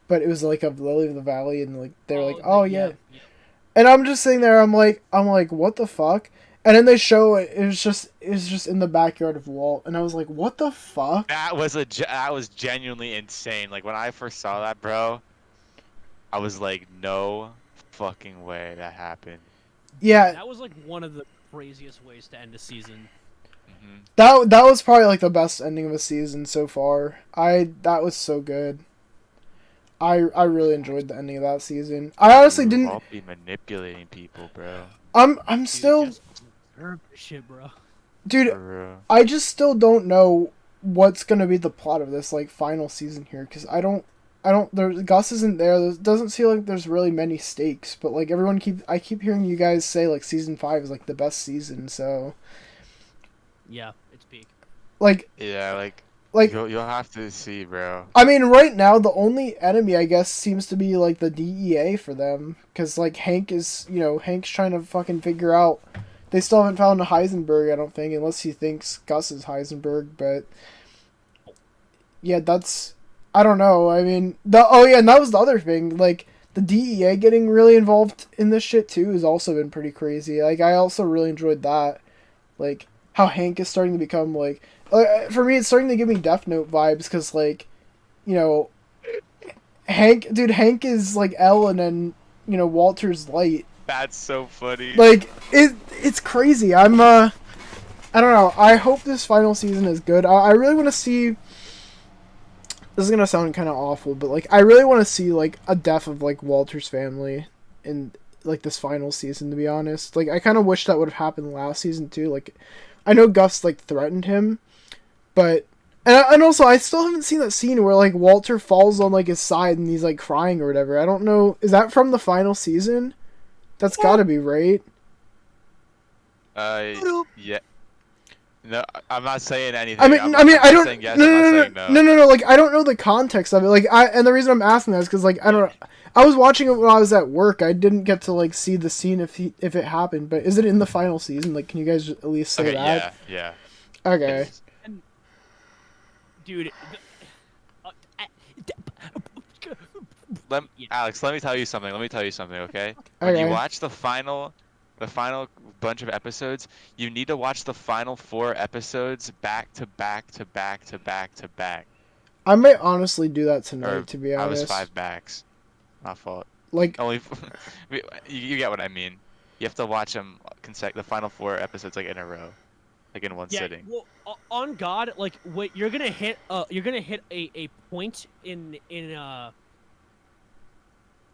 but it was like a lily of the valley, and like they were like, oh yeah. And I'm just sitting there, I'm like, what the fuck? And then they show it was just in the backyard of Walt, and I was like, what the fuck? That was genuinely insane. Like when I first saw that, bro, I was like, no fucking way that happened. Yeah, that was like one of the craziest ways to end a season. That was probably like the best ending of a season so far. That was so good. I really enjoyed the ending of that season. I honestly didn't. I'll be manipulating people, bro. I'm still. Shit, bro. Dude, I just still don't know what's gonna be the plot of this like final season here, because I don't. Gus isn't there. There doesn't seem like there's really many stakes, but like I keep hearing you guys say like season 5 is like the best season, so. Yeah, it's peak. Like. Yeah, like you'll have to see, bro. I mean, right now the only enemy I guess seems to be like the DEA for them, because like Hank's trying to fucking figure out. They still haven't found a Heisenberg, I don't think, unless he thinks Gus is Heisenberg. But yeah, I don't know. I mean, and that was the other thing. Like the DEA getting really involved in this shit too has also been pretty crazy. Like I also really enjoyed that. Like how Hank is starting to become like for me, it's starting to give me Death Note vibes, because like, Hank is like L, and then Walter's Light. That's so funny. Like it's crazy. I don't know. I hope this final season is good. I really want to see. This is gonna sound kind of awful, but like I really want to see like a death of like Walter's family in like this final season. To be honest, like I kind of wish that would have happened last season too. Like I know Gus like threatened him, but and also I still haven't seen that scene where like Walter falls on like his side and he's like crying or whatever. I don't know. Is that from the final season? That's gotta be right. Yeah. No, I'm not saying anything. I mean, I don't. Saying yes, no. No. Like, I don't know the context of it. Like, and the reason I'm asking that is because, like, I don't know. I was watching it when I was at work. I didn't get to like see the scene if it happened. But is it in the final season? Like, can you guys at least say that? Yeah. Okay. Dude. Alex, let me tell you something. Okay? When you watch the final bunch of episodes, you need to watch the final 4 episodes back to back to back to back to back. I might honestly do that tonight, to be honest. I was 5 backs. My fault. Like only, you get what I mean. You have to watch them the final 4 episodes like in a row, like in one sitting. Well, on God, like what you're gonna hit a point in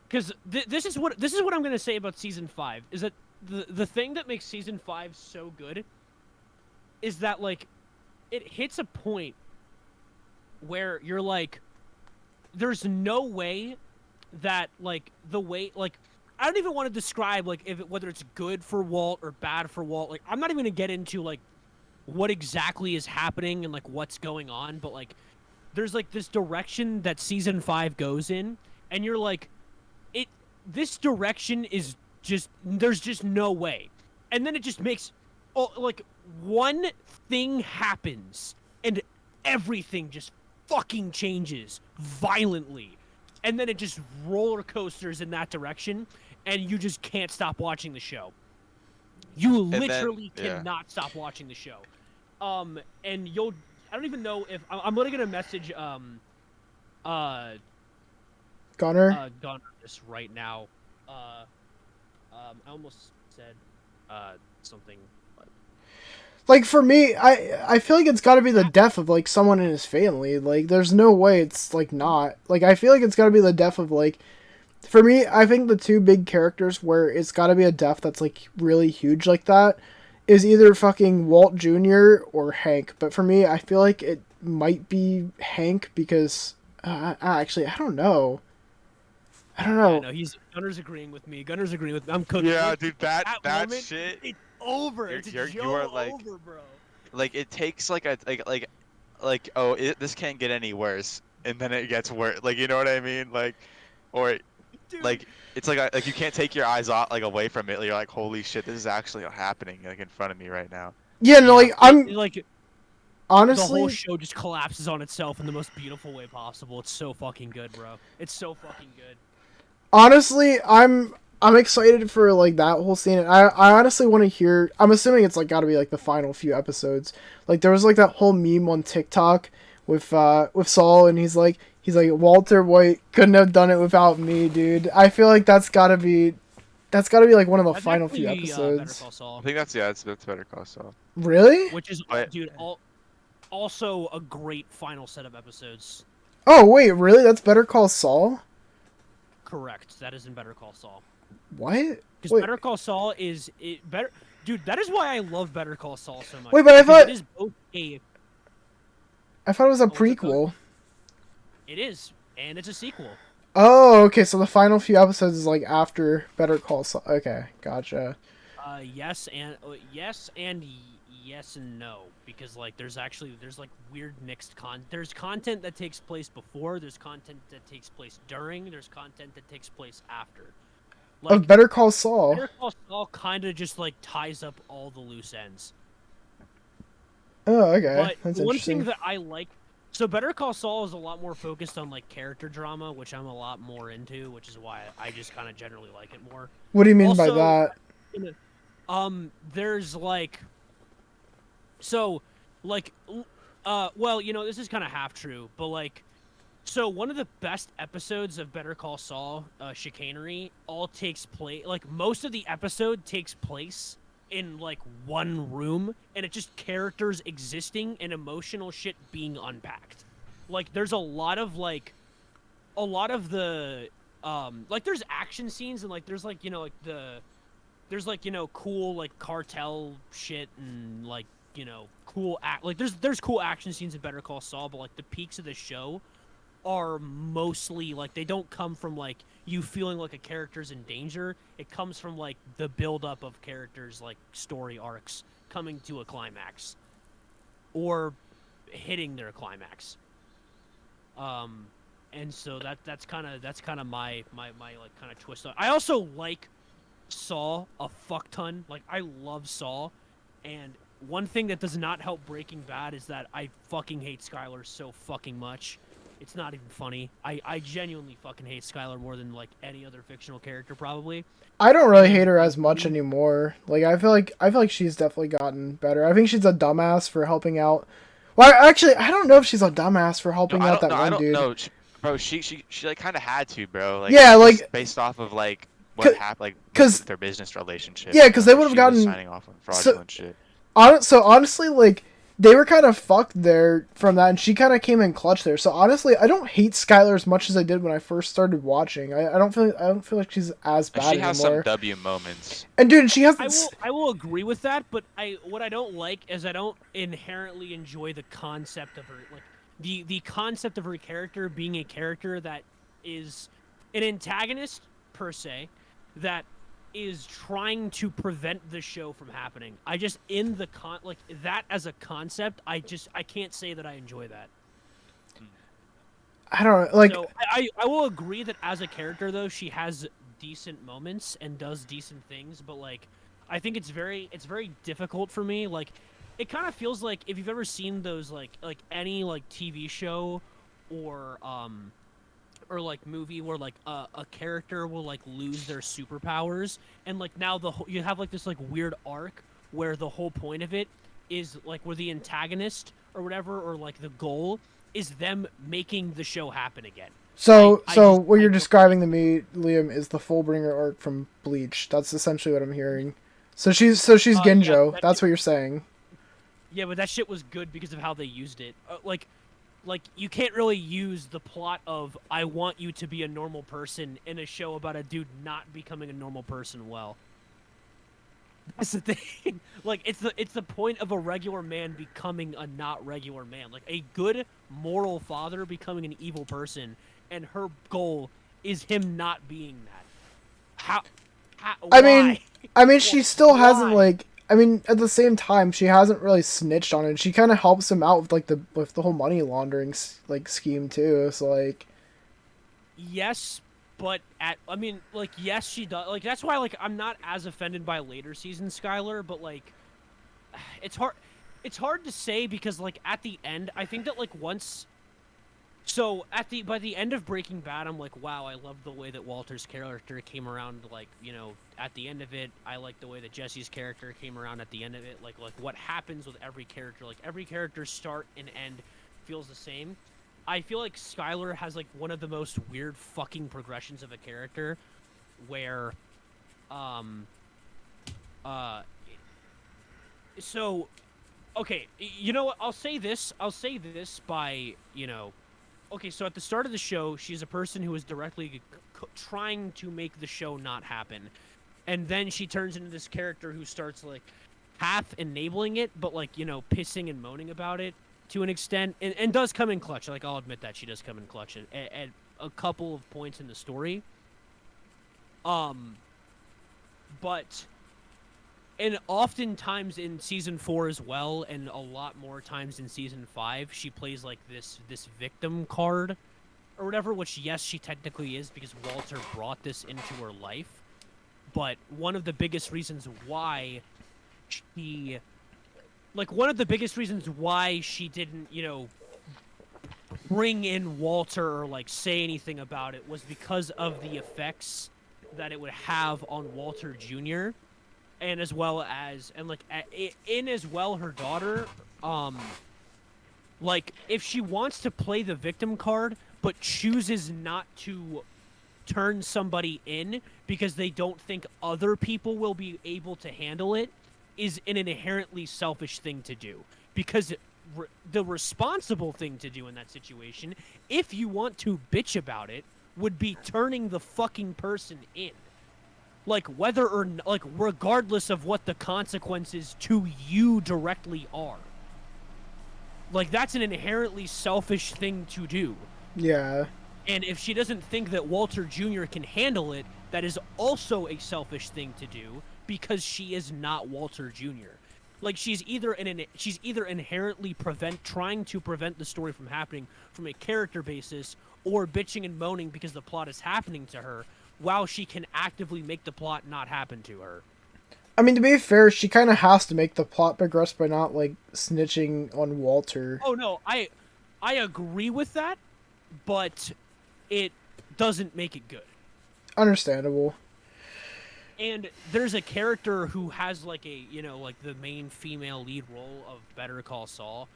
because this is what I'm gonna say about season 5 is that the thing that makes season 5 so good is that like it hits a point where you're like, there's no way that like the way like I don't even want to describe like whether it's good for Walt or bad for Walt. Like I'm not even gonna get into like what exactly is happening and like what's going on, but like there's like this direction that season 5 goes in, and you're like, this direction is just, there's just no way. And then it just makes, like, one thing happens, and everything just fucking changes violently. And then it just roller coasters in that direction, and you just can't stop watching the show. You literally cannot stop watching the show. And I don't even know if, I'm literally gonna message, Gunnar this right now. I almost said something. But... Like for me, I feel like it's got to be the death of like someone in his family. Like there's no way it's like not. Like I feel like it's got to be the death of like For me, I think the two big characters where it's got to be a death that's like really huge like that is either fucking Walt Jr. or Hank. But for me, I feel like it might be Hank because actually I don't know. I don't know. Yeah, no, Gunner's agreeing with me. Gunner's agreeing with me. I'm cooking. Yeah, dude, that moment, shit. it's over. It's You are like, over, bro. Like it takes like a this can't get any worse, and then it gets worse. Like you know what I mean? Like, or Dude. like it's like you can't take your eyes off like away from it. You're like, holy shit, this is actually happening like in front of me right now. Yeah, no, like I'm like honestly the whole show just collapses on itself in the most beautiful way possible. It's so fucking good, bro. It's so fucking good. Honestly, I'm excited for like that whole scene. I honestly want to hear. I'm assuming it's like got to be like the final few episodes. Like there was like that whole meme on TikTok with Saul, and he's like Walter White couldn't have done it without me, dude. I feel like that's got to be like one of the final few episodes. Better Call Saul. I think that's Better Call Saul. Really? Which is, dude, also a great final set of episodes. Oh wait, really? That's Better Call Saul? Correct. That is in Better Call Saul. What? Because Better Call Saul is better. Dude, that is why I love Better Call Saul so much. Wait, but I thought it is both I thought it was a prequel. It is, and it's a sequel. Oh, okay. So the final few episodes is like after Better Call Saul. Okay, gotcha. Yes and yes and no, because like there's like weird mixed there's content that takes place before, there's content that takes place during, there's content that takes place after. Like, Of Better Call Saul. Better Call Saul kind of just like ties up all the loose ends. Oh, okay. But That's one interesting. thing that I like, so Better Call Saul is a lot more focused on like character drama, which I'm a lot more into, which is why I just kind of generally like it more. What do you mean Also, by that? There's like, so, like, well, you know, this is kind of half true, but like, so one of the best episodes of Better Call Saul, Chicanery, all takes place, like, most of the episode takes place in, like, one room, and it's just characters existing and emotional shit being unpacked. Like, there's a lot of the, like, there's action scenes, and, like, there's, like, you know, like, there's, like, you know, cool, like, cartel shit, and, like, you know, cool, there's cool action scenes in Better Call Saul, but, like, the peaks of the show are mostly like they don't come from like you feeling like a character's in danger. It comes from like the buildup of characters, like story arcs coming to a climax or hitting their climax. And so that's kind of my like kind of twist. I also like Saul a fuck ton. Like I love Saul, and one thing that does not help Breaking Bad is that I fucking hate Skylar so fucking much. It's not even funny. I genuinely fucking hate Skylar more than like any other fictional character probably. I don't really hate her as much anymore. Like I feel like she's definitely gotten better. I think she's a dumbass for helping out. Well, actually, I don't know if she's a dumbass for helping out that one dude. No, bro, she like kind of had to, bro. Like, yeah, like based off of like what happened, like because their business relationship. Yeah, because they would have gotten signing off on fraudulent shit. So honestly, like they were kind of fucked there from that, and she kind of came in clutch there. So honestly, I don't hate Skylar as much as I did when I first started watching. I don't feel like she's as bad anymore. She has some W moments. And dude, she has. I will agree with that, but what I don't like is I don't inherently enjoy the concept of her, like the concept of her character being a character that is an antagonist per se, that is trying to prevent the show from happening. I just like that as a concept, I can't say that I enjoy that. I don't like. So I will agree that as a character though, she has decent moments and does decent things, but like I think it's very difficult for me. Like it kind of feels like if you've ever seen those like any like TV show or like movie where like a character will like lose their superpowers, and like now you have like this like weird arc where the whole point of it is like where the antagonist or whatever, or like the goal is them making the show happen again. So what you're describing to me, Liam, is the Fullbringer arc from Bleach. That's essentially what I'm hearing. So she's Ginjo. Yeah, that's what you're saying. Yeah, but that shit was good because of how they used it. Like like you can't really use the plot of I want you to be a normal person in a show about a dude not becoming a normal person well. That's the thing. Like it's the point of a regular man becoming a not regular man. Like a good moral father becoming an evil person, and her goal is him not being that. How why? I mean, she still hasn't Why? like. I mean, at the same time, she hasn't really snitched on it. She kind of helps him out with like the whole money laundering like scheme too. So like, Yes, but yes, she does. Like that's why like I'm not as offended by later season Skylar, but like it's hard to say because like at the end, I think that like once so by the end of Breaking Bad, I'm like, wow, I love the way that Walter's character came around. Like, you know, at the end of it, I like the way that Jesse's character came around at the end of it. Like what happens with every character. Like every character's start and end feels the same. I feel like Skylar has like one of the most weird fucking progressions of a character, where, uh, so, okay, you know what? I'll say this by, you know. Okay, so at the start of the show, she's a person who is directly trying to make the show not happen. And then she turns into this character who starts, like, half enabling it, but, like, you know, pissing and moaning about it to an extent. And does come in clutch. Like, I'll admit that she does come in clutch at a couple of points in the story. But... And oftentimes in season 4 as well, and a lot more times in season 5, she plays like this victim card or whatever, which yes, she technically is because Walter brought this into her life. But one of the biggest reasons why she didn't, you know, bring in Walter or like say anything about it was because of the effects that it would have on Walter Jr. And as well as, and like, as well her daughter, like, if she wants to play the victim card, but chooses not to turn somebody in because they don't think other people will be able to handle it, is an inherently selfish thing to do. Because the responsible thing to do in that situation, if you want to bitch about it, would be turning the fucking person in. Like, whether or like, regardless of what the consequences to you directly are. Like, that's an inherently selfish thing to do. yeah. And if she doesn't think that Walter Jr. can handle it, that is also a selfish thing to do because she is not Walter Jr. Like, she's either inherently trying to prevent the story from happening from a character basis, or bitching and moaning because the plot is happening to her, while she can actively make the plot not happen to her. I mean, to be fair, she kind of has to make the plot progress by not like snitching on Walter. Oh no, I agree with that, but it doesn't make it good. Understandable. And there's a character who has like a, you know, like the main female lead role of Better Call Saul.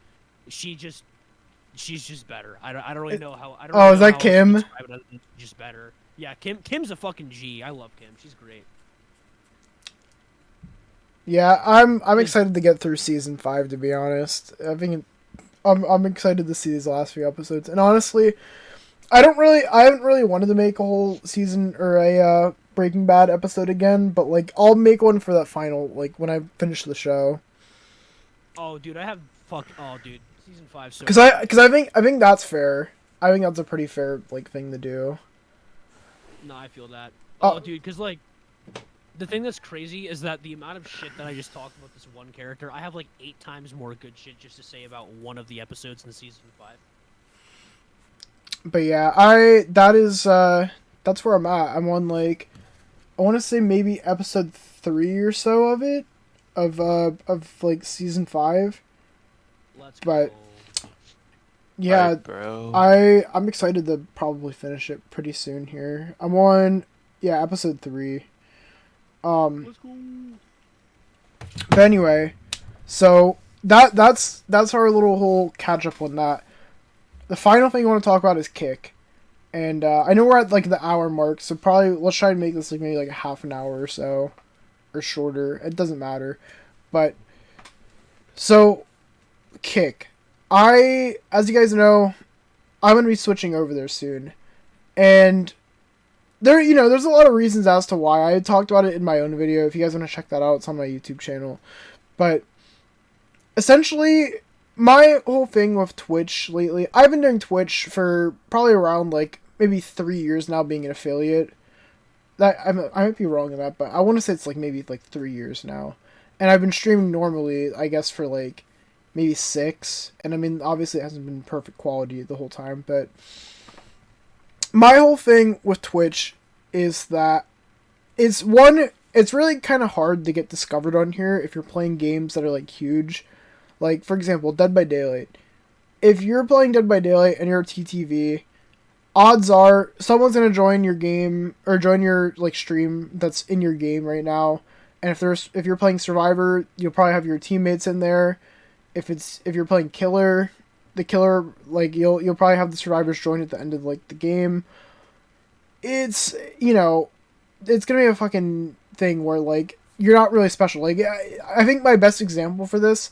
She's just better. I don't really know how. I don't. Oh, really is know that how Kim? else to describe it other than just better. Yeah, Kim's a fucking G. I love Kim. She's great. Yeah, I'm excited to get through season 5. To be honest, I'm excited to see these last few episodes. And honestly, I haven't really wanted to make a whole season or a Breaking Bad episode again. But like, I'll make one for that final, like when I finish the show. Oh, dude, dude, season 5. So Because I think that's fair. I think that's a pretty fair like thing to do. no, I feel that. Oh. Oh, dude, because like the thing that's crazy is that the amount of shit that I just talked about this one character, I have like 8 times more good shit just to say about one of the episodes in season 5. But yeah, that's where I'm at. I'm on like, I want to say maybe episode 3 or so of it, of like season 5. Let's But- go. Yeah, Alright, bro. I'm excited to probably finish it pretty soon here. I'm on, yeah, episode 3. Let's go. But anyway, so that's our little whole catch up on that. The final thing I want to talk about is Kick. And I know we're at like the hour mark, so probably let's try to make this like maybe like a half an hour or so, or shorter. It doesn't matter. But so Kick. as you guys know, I'm going to be switching over there soon. And there's a lot of reasons as to why. I talked about it in my own video. If you guys want to check that out, it's on my YouTube channel. But essentially, my whole thing with Twitch lately, I've been doing Twitch for probably around like maybe 3 years now, being an affiliate. That I might be wrong in that, but I want to say it's like maybe like 3 years now. And I've been streaming normally, I guess, for like maybe 6. And I mean, obviously it hasn't been perfect quality the whole time, but my whole thing with Twitch is that it's really kind of hard to get discovered on here if you're playing games that are like huge. Like, for example, Dead by Daylight. If you're playing Dead by Daylight and you're a TTV, odds are someone's going to join your game or join your like stream that's in your game right now. And if you're playing Survivor, you'll probably have your teammates in there. If you're playing Killer, the Killer, like you'll probably have the survivors join at the end of like the game. It's it's gonna be a fucking thing where like you're not really special. Like I think my best example for this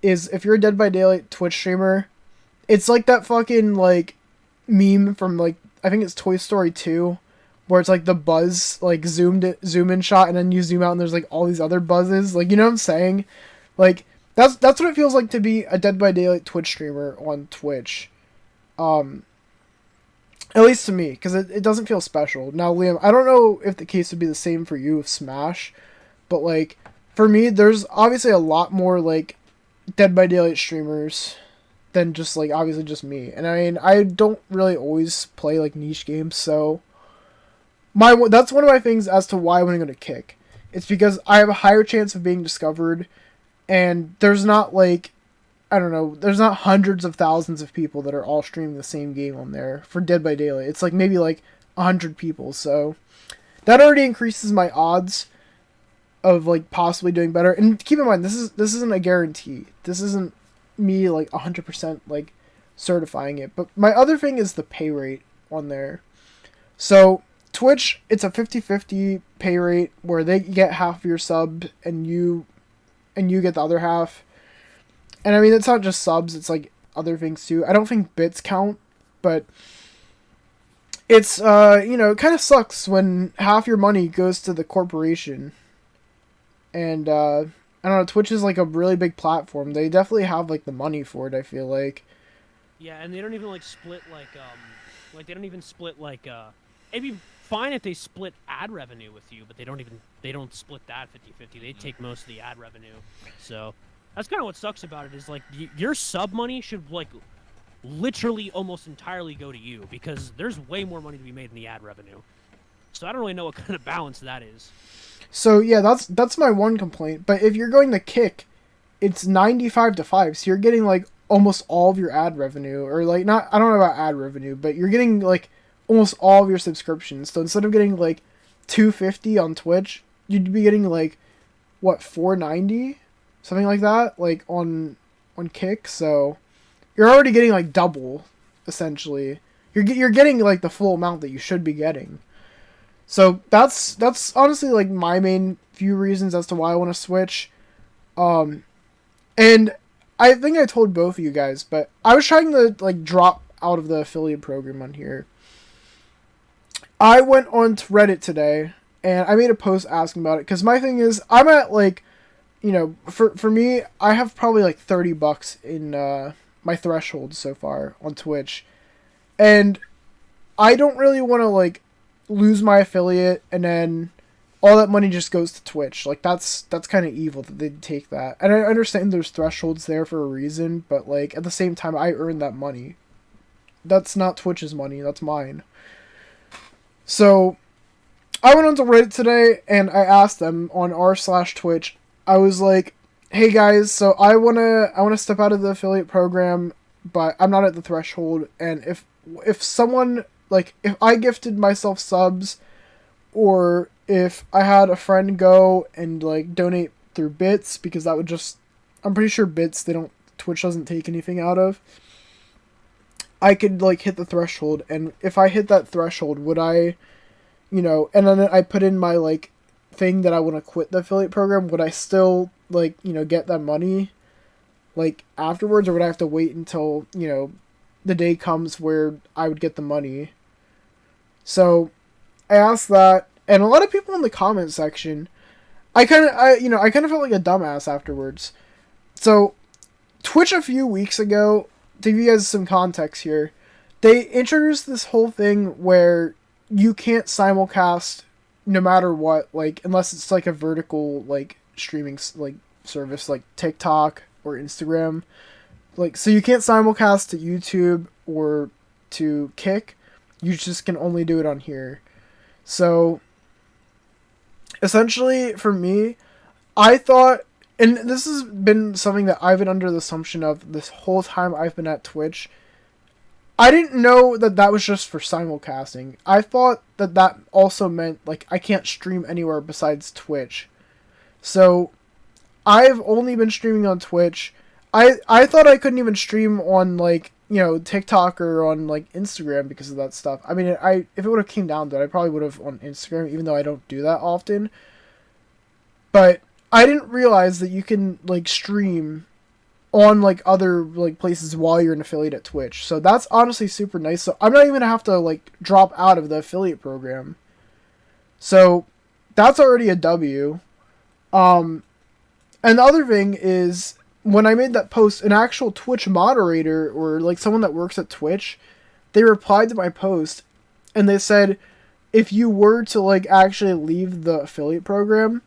is if you're a Dead by Daylight Twitch streamer, it's like that fucking like meme from like I think it's Toy Story 2, where it's like the Buzz like zoom in shot and then you zoom out and there's like all these other buzzes. Like, you know what I'm saying? Like that's what it feels like to be a Dead by Daylight Twitch streamer on Twitch. At least to me, because it doesn't feel special. Now, Liam, I don't know if the case would be the same for you with Smash, but like for me, there's obviously a lot more like Dead by Daylight streamers than just like obviously just me. And I mean, I don't really always play like niche games, so that's one of my things as to why I want to go to Kick. It's because I have a higher chance of being discovered, and there's not like, I don't know, there's not hundreds of thousands of people that are all streaming the same game on there for Dead by Daylight. It's like maybe like 100 people, so that already increases my odds of like possibly doing better. And keep in mind, this isn't a guarantee. This isn't me like 100% like certifying it. But my other thing is the pay rate on there. So Twitch, it's a 50-50 pay rate where they get half of your sub and you get the other half. And I mean, it's not just subs, it's like other things too. I don't think bits count, but it's it kind of sucks when half your money goes to the corporation. And I don't know, Twitch is like a really big platform. They definitely have like the money for it, I feel like. Yeah, and they don't even like split they don't even split like it'd be fine if they split ad revenue with you, but they don't split that 50-50. They take most of the ad revenue. So that's kind of what sucks about it is like your sub money should like literally almost entirely go to you because there's way more money to be made in the ad revenue. So I don't really know what kind of balance that is. So yeah, that's my one complaint. But if you're going to Kick, it's 95-5, so you're getting like almost all of your ad revenue, or like not. I don't know about ad revenue, but you're getting like almost all of your subscriptions. So instead of getting like $250 on Twitch, you'd be getting like what, $490, something like that, like on Kick. So you're already getting like double, essentially. You're getting like the full amount that you should be getting. So that's honestly like my main few reasons as to why I want to switch. And I think I told both of you guys, but I was trying to like drop out of the affiliate program on here. I went on to Reddit today and I made a post asking about it because my thing is I'm at like, for me, I have probably like $30 in my threshold so far on Twitch, and I don't really want to like lose my affiliate and then all that money just goes to Twitch. Like that's kind of evil that they take that. And I understand there's thresholds there for a reason, but like at the same time I earned that money. That's not Twitch's money, that's mine. So I went onto Reddit today and I asked them on r/Twitch. I was like, "Hey guys, so I wanna step out of the affiliate program, but I'm not at the threshold, and if someone like, if I gifted myself subs, or if I had a friend go and, like, donate through bits, because that would just, I'm pretty sure bits, Twitch doesn't take anything out of, I could, like, hit the threshold, and if I hit that threshold, would I, and then I put in my, like, thing that I want to quit the affiliate program, would I still, like, get that money? like afterwards, or would I have to wait until, you know, the day comes where I would get the money? So I asked that, and a lot of people in the comment section, I kind of felt like a dumbass afterwards. So Twitch a few weeks ago, to give you guys some context here, they introduced this whole thing where you can't simulcast no matter what, like, unless it's like a vertical, like, streaming, like, service like TikTok or Instagram. Like, so you can't simulcast to YouTube or to Kick. You just can only do it on here. So essentially, for me, I thought, and this has been something that I've been under the assumption of this whole time I've been at Twitch. I didn't know that that was just for simulcasting. I thought that that also meant, like, I can't stream anywhere besides Twitch. So I've only been streaming on Twitch. I thought I couldn't even stream on, like, you know, TikTok or on, like, Instagram because of that stuff. I mean, if it would have came down to it, I probably would have on Instagram, even though I don't do that often. But I didn't realize that you can, like, stream on, like, other, like, places while you're an affiliate at Twitch. So that's honestly super nice. So I'm not even gonna have to, like, drop out of the affiliate program. So that's already a W. And the other thing is, when I made that post, an actual Twitch moderator, or, like, someone that works at Twitch, they replied to my post, and they said, if you were to, like, actually leave the affiliate program,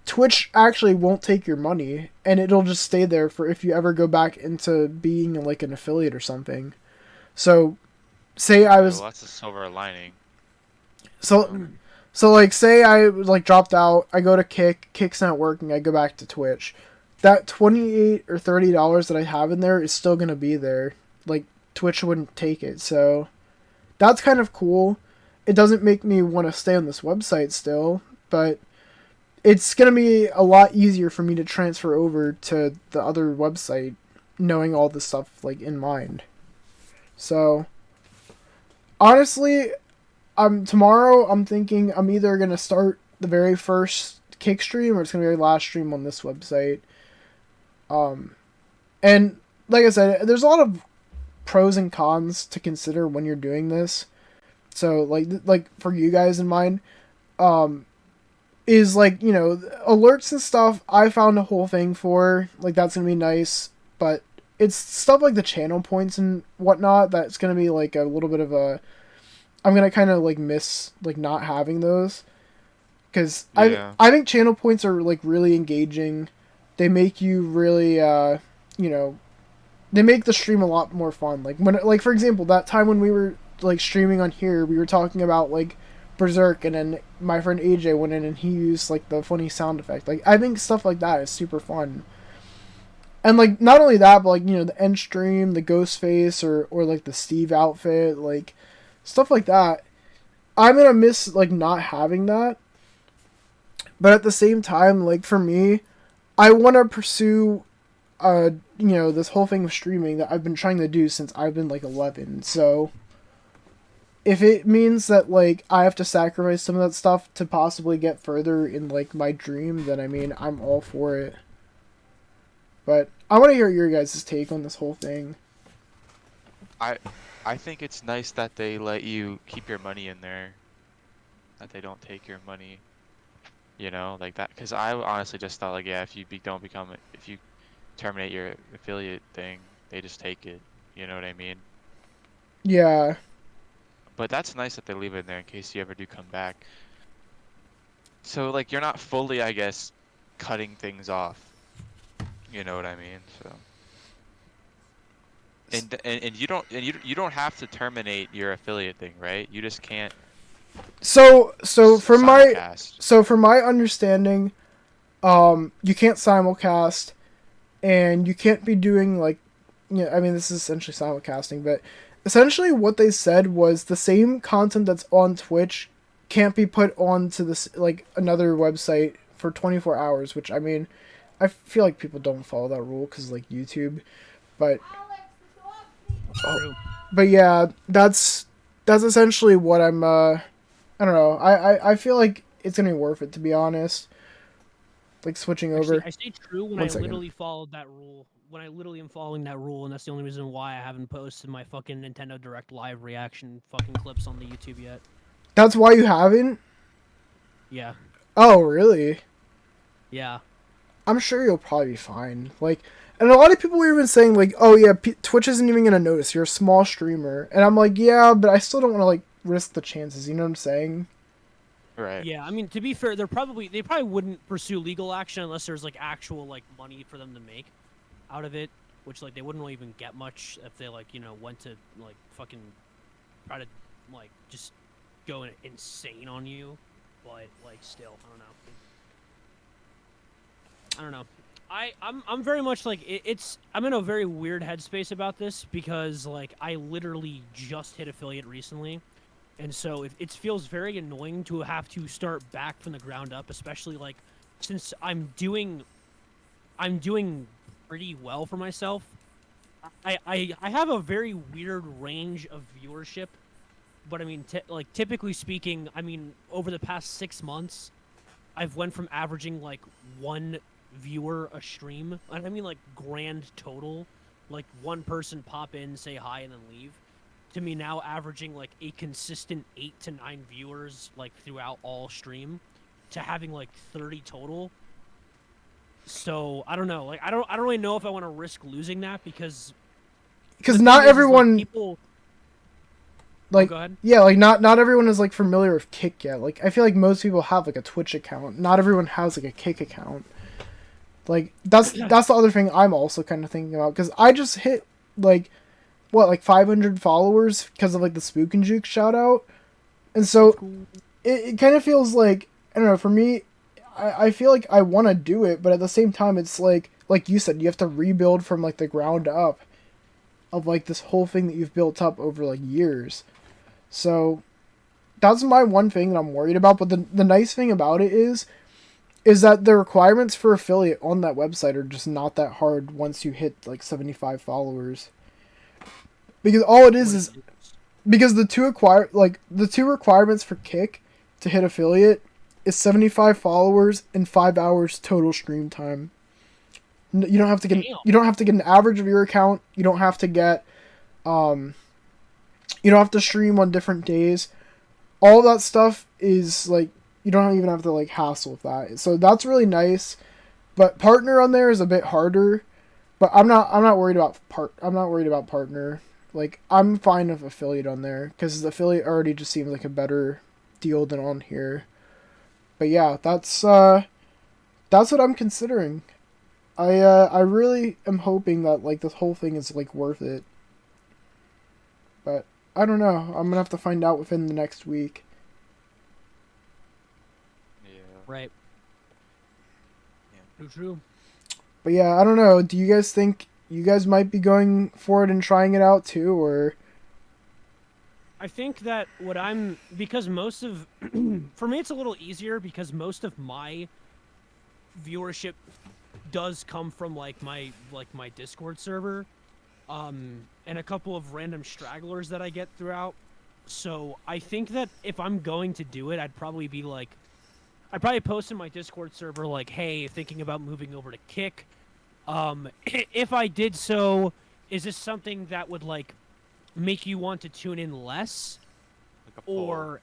Twitch actually won't take your money, and it'll just stay there for if you ever go back into being, like, an affiliate or something. So, say I was... Well, that's a silver lining. So, like, say I, like, dropped out, I go to Kick, Kick's not working, I go back to Twitch. That $28 or $30 that I have in there is still going to be there. Like, Twitch wouldn't take it, so that's kind of cool. It doesn't make me want to stay on this website still, but it's going to be a lot easier for me to transfer over to the other website, knowing all this stuff, like, in mind. So, honestly, tomorrow I'm thinking I'm either going to start the very first Kick stream, or it's going to be my last stream on this website. And like I said, there's a lot of pros and cons to consider when you're doing this. So, like for you guys in mind, is, like, you know, alerts and stuff, I found a whole thing for, like, that's gonna be nice, but it's stuff like the channel points and whatnot that's gonna be, like, a little bit of a, I'm gonna kind of, like, miss, like, not having those, because I think channel points are, like, really engaging. They make you really, you know, they make the stream a lot more fun. Like, when, like, for example, that time when we were, like, streaming on here, we were talking about, like, Berserk, and then my friend AJ went in and he used, like, the funny sound effect. Like, I think stuff like that is super fun. And, like, not only that, but, like, you know, the end stream, the ghost face, or like, the Steve outfit, like, stuff like that. I'm gonna miss, like, not having that. But at the same time, like, for me, I want to pursue, you know, this whole thing of streaming that I've been trying to do since I've been, like, 11. So if it means that, like, I have to sacrifice some of that stuff to possibly get further in, like, my dream, then, I mean, I'm all for it. But I want to hear your guys' take on this whole thing. I think it's nice that they let you keep your money in there. That they don't take your money. You know, like that. Because I honestly just thought, like, yeah, if you if you terminate your affiliate thing, they just take it. You know what I mean? Yeah. But that's nice that they leave it in there in case you ever do come back. So, like, you're not fully, I guess, cutting things off. You know what I mean? So. And you don't have to terminate your affiliate thing, right? You just can't. So from simulcast. my understanding, you can't simulcast, and you can't be doing, like, you know, I mean, this is essentially simulcasting, but essentially what they said was the same content that's on Twitch can't be put onto this, like, another website for 24 hours, which, I mean, I feel like people don't follow that rule because, like, YouTube, but but yeah, that's essentially what I'm I don't know. I feel like it's gonna be worth it, to be honest. Like, switching over. I stay true when I literally followed that rule when I literally am following that rule, and that's the only reason why I haven't posted my fucking Nintendo Direct live reaction fucking clips on the YouTube yet. That's why you haven't? Yeah. Oh, really? Yeah. I'm sure you'll probably be fine. Like, and a lot of people were even saying, like, oh yeah, Twitch isn't even gonna notice. You're a small streamer. And I'm like, yeah, but I still don't want to, like, risk the chances. You know what I'm saying? Right. Yeah, I mean, to be fair, they probably wouldn't pursue legal action unless there's like actual like money for them to make out of it, which like they wouldn't really even get much if they like, you know, went to like fucking try to like just go insane on you. But like still, I don't know. I'm very much like I'm in a very weird headspace about this because like I literally just hit affiliate recently. And so it feels very annoying to have to start back from the ground up, especially like since I'm doing pretty well for myself. I have a very weird range of viewership, but I mean like typically speaking, I mean over the past 6 months, I've went from averaging like 1 viewer a stream, and I mean like grand total, like one person pop in, say hi, and then leave, to me now averaging like a consistent 8 to 9 viewers like throughout all stream, to having like 30 total. So I don't know, like I don't really know if I want to risk losing that because not everyone like, people like go ahead. Yeah, like not everyone is like familiar with Kick yet. Like I feel like most people have like a Twitch account. Not everyone has like a Kick account. Like that's the other thing I'm also kind of thinking about, because I just hit like 500 followers because of like the Spook and Juke shout out. And so it kind of feels like, I don't know, for me, I feel like I want to do it, but at the same time it's like you said, you have to rebuild from like the ground up of like this whole thing that you've built up over like years. So that's my one thing that I'm worried about. But the nice thing about it is that the requirements for affiliate on that website are just not that hard once you hit like 75 followers. Because all it is because the two requirements for Kick to hit affiliate is 75 followers and 5 hours total stream time. You don't have to get an average of your account. You don't have to get you don't have to stream on different days. All that stuff is like, you don't even have to like hassle with that. So that's really nice. But partner on there is a bit harder. But I'm not worried about partner. Like, I'm fine with affiliate on there because the affiliate already just seems like a better deal than on here. But yeah, that's what I'm considering. I really am hoping that like this whole thing is like worth it. But I don't know. I'm gonna have to find out within the next week. Yeah. Right. Yeah. True. But yeah, I don't know. Do you guys think you guys might be going for it and trying it out too, or? I think that because most of, for me it's a little easier because most of my viewership does come from like my Discord server, and a couple of random stragglers that I get throughout. So I think that if I'm going to do it, I'd probably post in my Discord server like, hey, thinking about moving over to Kick. If I did so, is this something that would like make you want to tune in less, Like a poll. or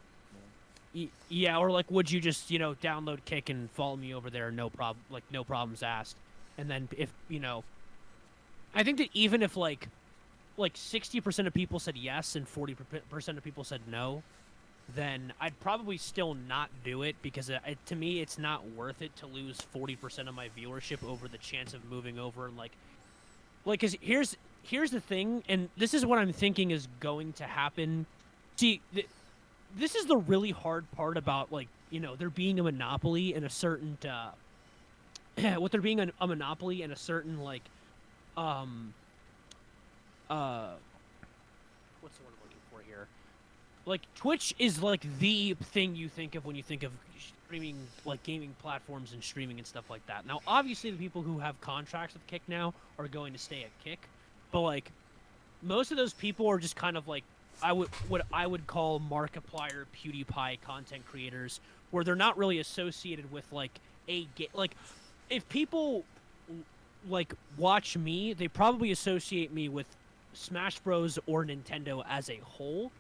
yeah, or like would you just download Kick and follow me over there, no problems asked? And then if I think that even if like 60% of people said yes and 40% of people said no, then I'd probably still not do it because to me it's not worth it to lose 40% of my viewership over the chance of moving over and like because here's the thing, and this is what I'm thinking is going to happen. See, this is the really hard part about like there being a monopoly in a certain with there being a monopoly in a certain like what's the word I'm looking for here? Like Twitch is like the thing you think of when you think of streaming, like gaming platforms and streaming and stuff like that. Now, obviously, the people who have contracts with Kick now are going to stay at Kick, but like most of those people are just kind of like what I would call Markiplier, PewDiePie content creators, where they're not really associated with like like if people like watch me, they probably associate me with Smash Bros or Nintendo as a whole.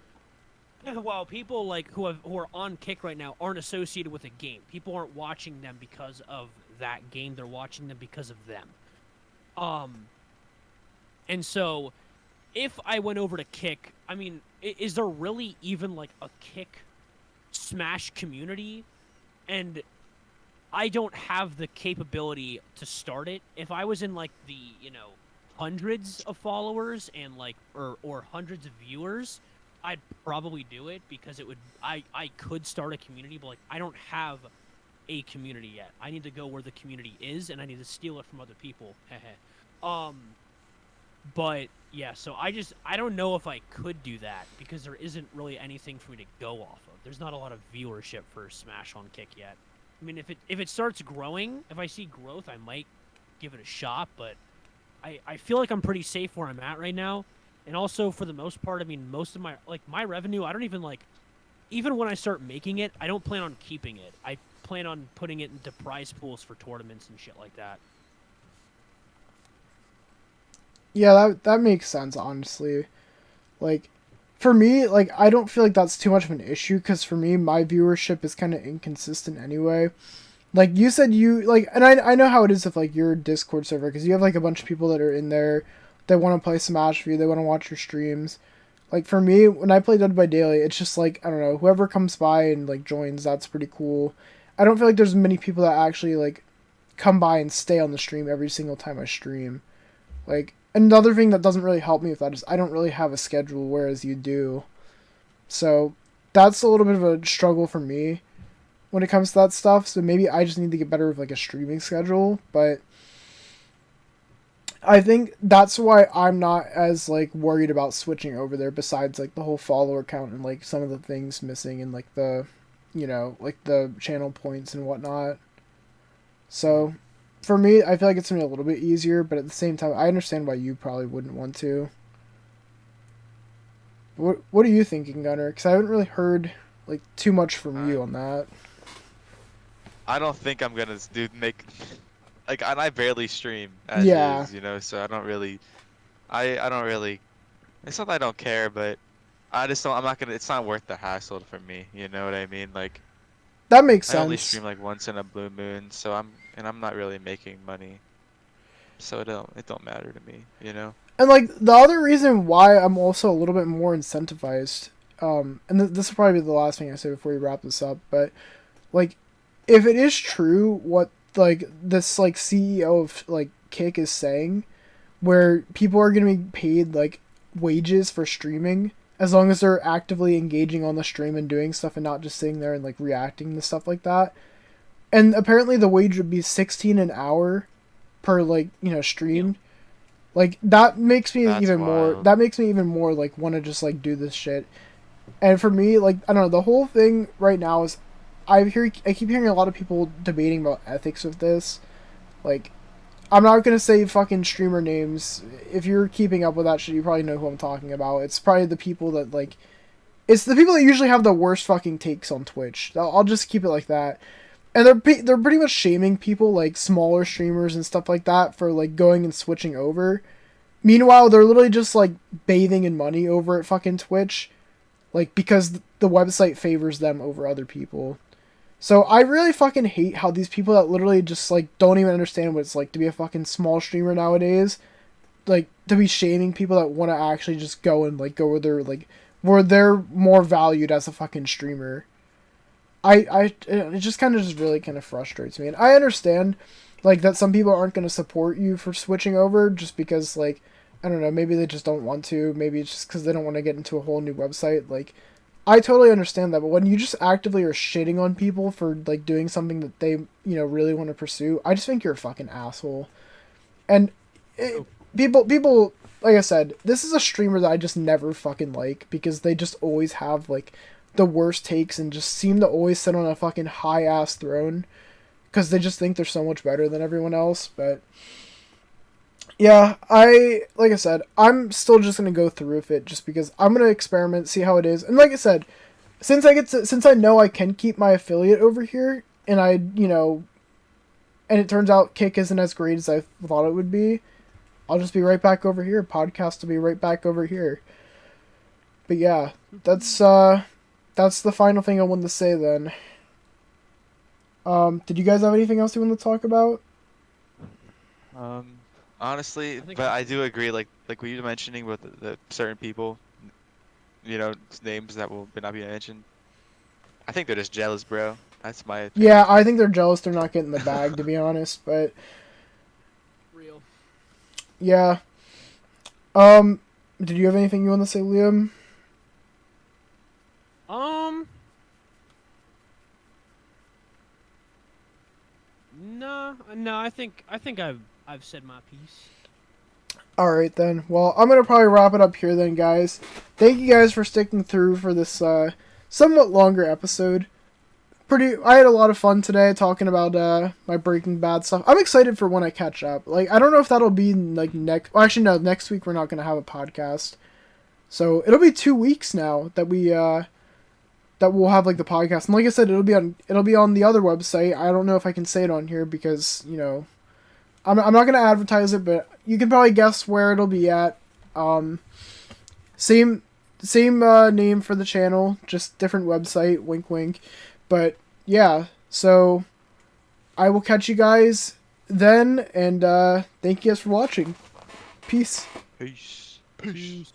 While people like who are on Kick right now aren't associated with a game. People aren't watching them because of that game. They're watching them because of them. And so if I went over to Kick, I mean, is there really even like a Kick Smash community? And I don't have the capability to start it. If I was in like the, hundreds of followers and like or hundreds of viewers, I'd probably do it because I could start a community, but like I don't have a community yet. I need to go where the community is and I need to steal it from other people. But yeah, so I don't know if I could do that because there isn't really anything for me to go off of. There's not a lot of viewership for Smash on Kick yet. I mean, if it starts growing, if I see growth, I might give it a shot, but I feel like I'm pretty safe where I'm at right now. And also, for the most part, I mean, most of my revenue, I don't even even when I start making it, I don't plan on keeping it. I plan on putting it into prize pools for tournaments and shit like that. Yeah, that makes sense, honestly. Like, for me, like, I don't feel like that's too much of an issue, because for me, my viewership is kind of inconsistent anyway. Like, you said and I know how it is with, like, your Discord server, because you have, like, a bunch of people that are in there that want to play Smash for you, they want to watch your streams. Like, for me, when I play Dead by Daylight, it's just, like, I don't know, whoever comes by and, like, joins, that's pretty cool. I don't feel like there's many people that actually, like, come by and stay on the stream every single time I stream. Like, another thing that doesn't really help me with that is I don't really have a schedule, whereas you do. So, that's a little bit of a struggle for me when it comes to that stuff. So maybe I just need to get better with, like, a streaming schedule. But I think that's why I'm not as, like, worried about switching over there, besides, like, the whole follower count and, like, some of the things missing and, like, the, like, the channel points and whatnot. So, for me, I feel like it's going to be a little bit easier, but at the same time, I understand why you probably wouldn't want to. What are you thinking, Gunnar? Because I haven't really heard, like, too much from you on that. I don't think I'm going to like, and I barely stream as is, so I don't really, it's not that I don't care, but I just don't, it's not worth the hassle for me, you know what I mean? Like, that makes sense. I only stream like once in a blue moon, so I'm not really making money, so it don't matter to me, And, like, the other reason why I'm also a little bit more incentivized, and this will probably be the last thing I say before we wrap this up, but, like, if it is true what, like, this, like, CEO of, like, Kick is saying, where people are going to be paid, like, wages for streaming, as long as they're actively engaging on the stream and doing stuff and not just sitting there and, like, reacting to stuff like that. And apparently the wage would be $16 an hour per, like, stream. Yeah. Like, that makes me even more, like, want to just, like, do this shit. And for me, like, I don't know, the whole thing right now is, I keep hearing a lot of people debating about ethics of this. Like, I'm not gonna say fucking streamer names. If you're keeping up with that shit, you probably know who I'm talking about. It's probably the people that, like, it's the people that usually have the worst fucking takes on Twitch. I'll just keep it like that. And they're pretty much shaming people, like, smaller streamers and stuff like that, for, like, going and switching over. Meanwhile, they're literally just, like, bathing in money over at fucking Twitch. Like, because the website favors them over other people. So I really fucking hate how these people that literally just, like, don't even understand what it's like to be a fucking small streamer nowadays, like, to be shaming people that want to actually just go and, like, go where they're more valued as a fucking streamer. It just kind of just really kind of frustrates me. And I understand, like, that some people aren't going to support you for switching over just because, like, I don't know, maybe they just don't want to. Maybe it's just because they don't want to get into a whole new website. Like, I totally understand that, but when you just actively are shitting on people for, like, doing something that they, really want to pursue, I just think you're a fucking asshole. And people, like I said, this is a streamer that I just never fucking like, because they just always have, like, the worst takes and just seem to always sit on a fucking high-ass throne because they just think they're so much better than everyone else. But yeah, like I said, I'm still just gonna go through with it just because I'm gonna experiment, see how it is. And like I said, since I know I can keep my affiliate over here, and I and it turns out Kick isn't as great as I thought it would be, I'll just be right back over here. Podcast will be right back over here. But yeah, that's the final thing I wanted to say then. Did you guys have anything else you want to talk about? Honestly, think but I do agree, like what you were mentioning with the certain people, you know, names that will not be mentioned. I think they're just jealous, bro. That's my opinion. Yeah, I think they're jealous they're not getting the bag, to be honest, but Real. yeah. Did you have anything you want to say, Liam? No, I think I've said my piece. Alright then. Well, I'm gonna probably wrap it up here then, guys. Thank you guys for sticking through for this somewhat longer episode. I had a lot of fun today talking about my Breaking Bad stuff. I'm excited for when I catch up. Like, I don't know if that'll be like next week we're not gonna have a podcast. So it'll be 2 weeks now that we'll have like the podcast. And like I said, it'll be on the other website. I don't know if I can say it on here because, you know, I'm not gonna advertise it, but you can probably guess where it'll be at. Same name for the channel, just different website. Wink, wink. But yeah, so I will catch you guys then, and thank you guys for watching. Peace. Peace. Peace.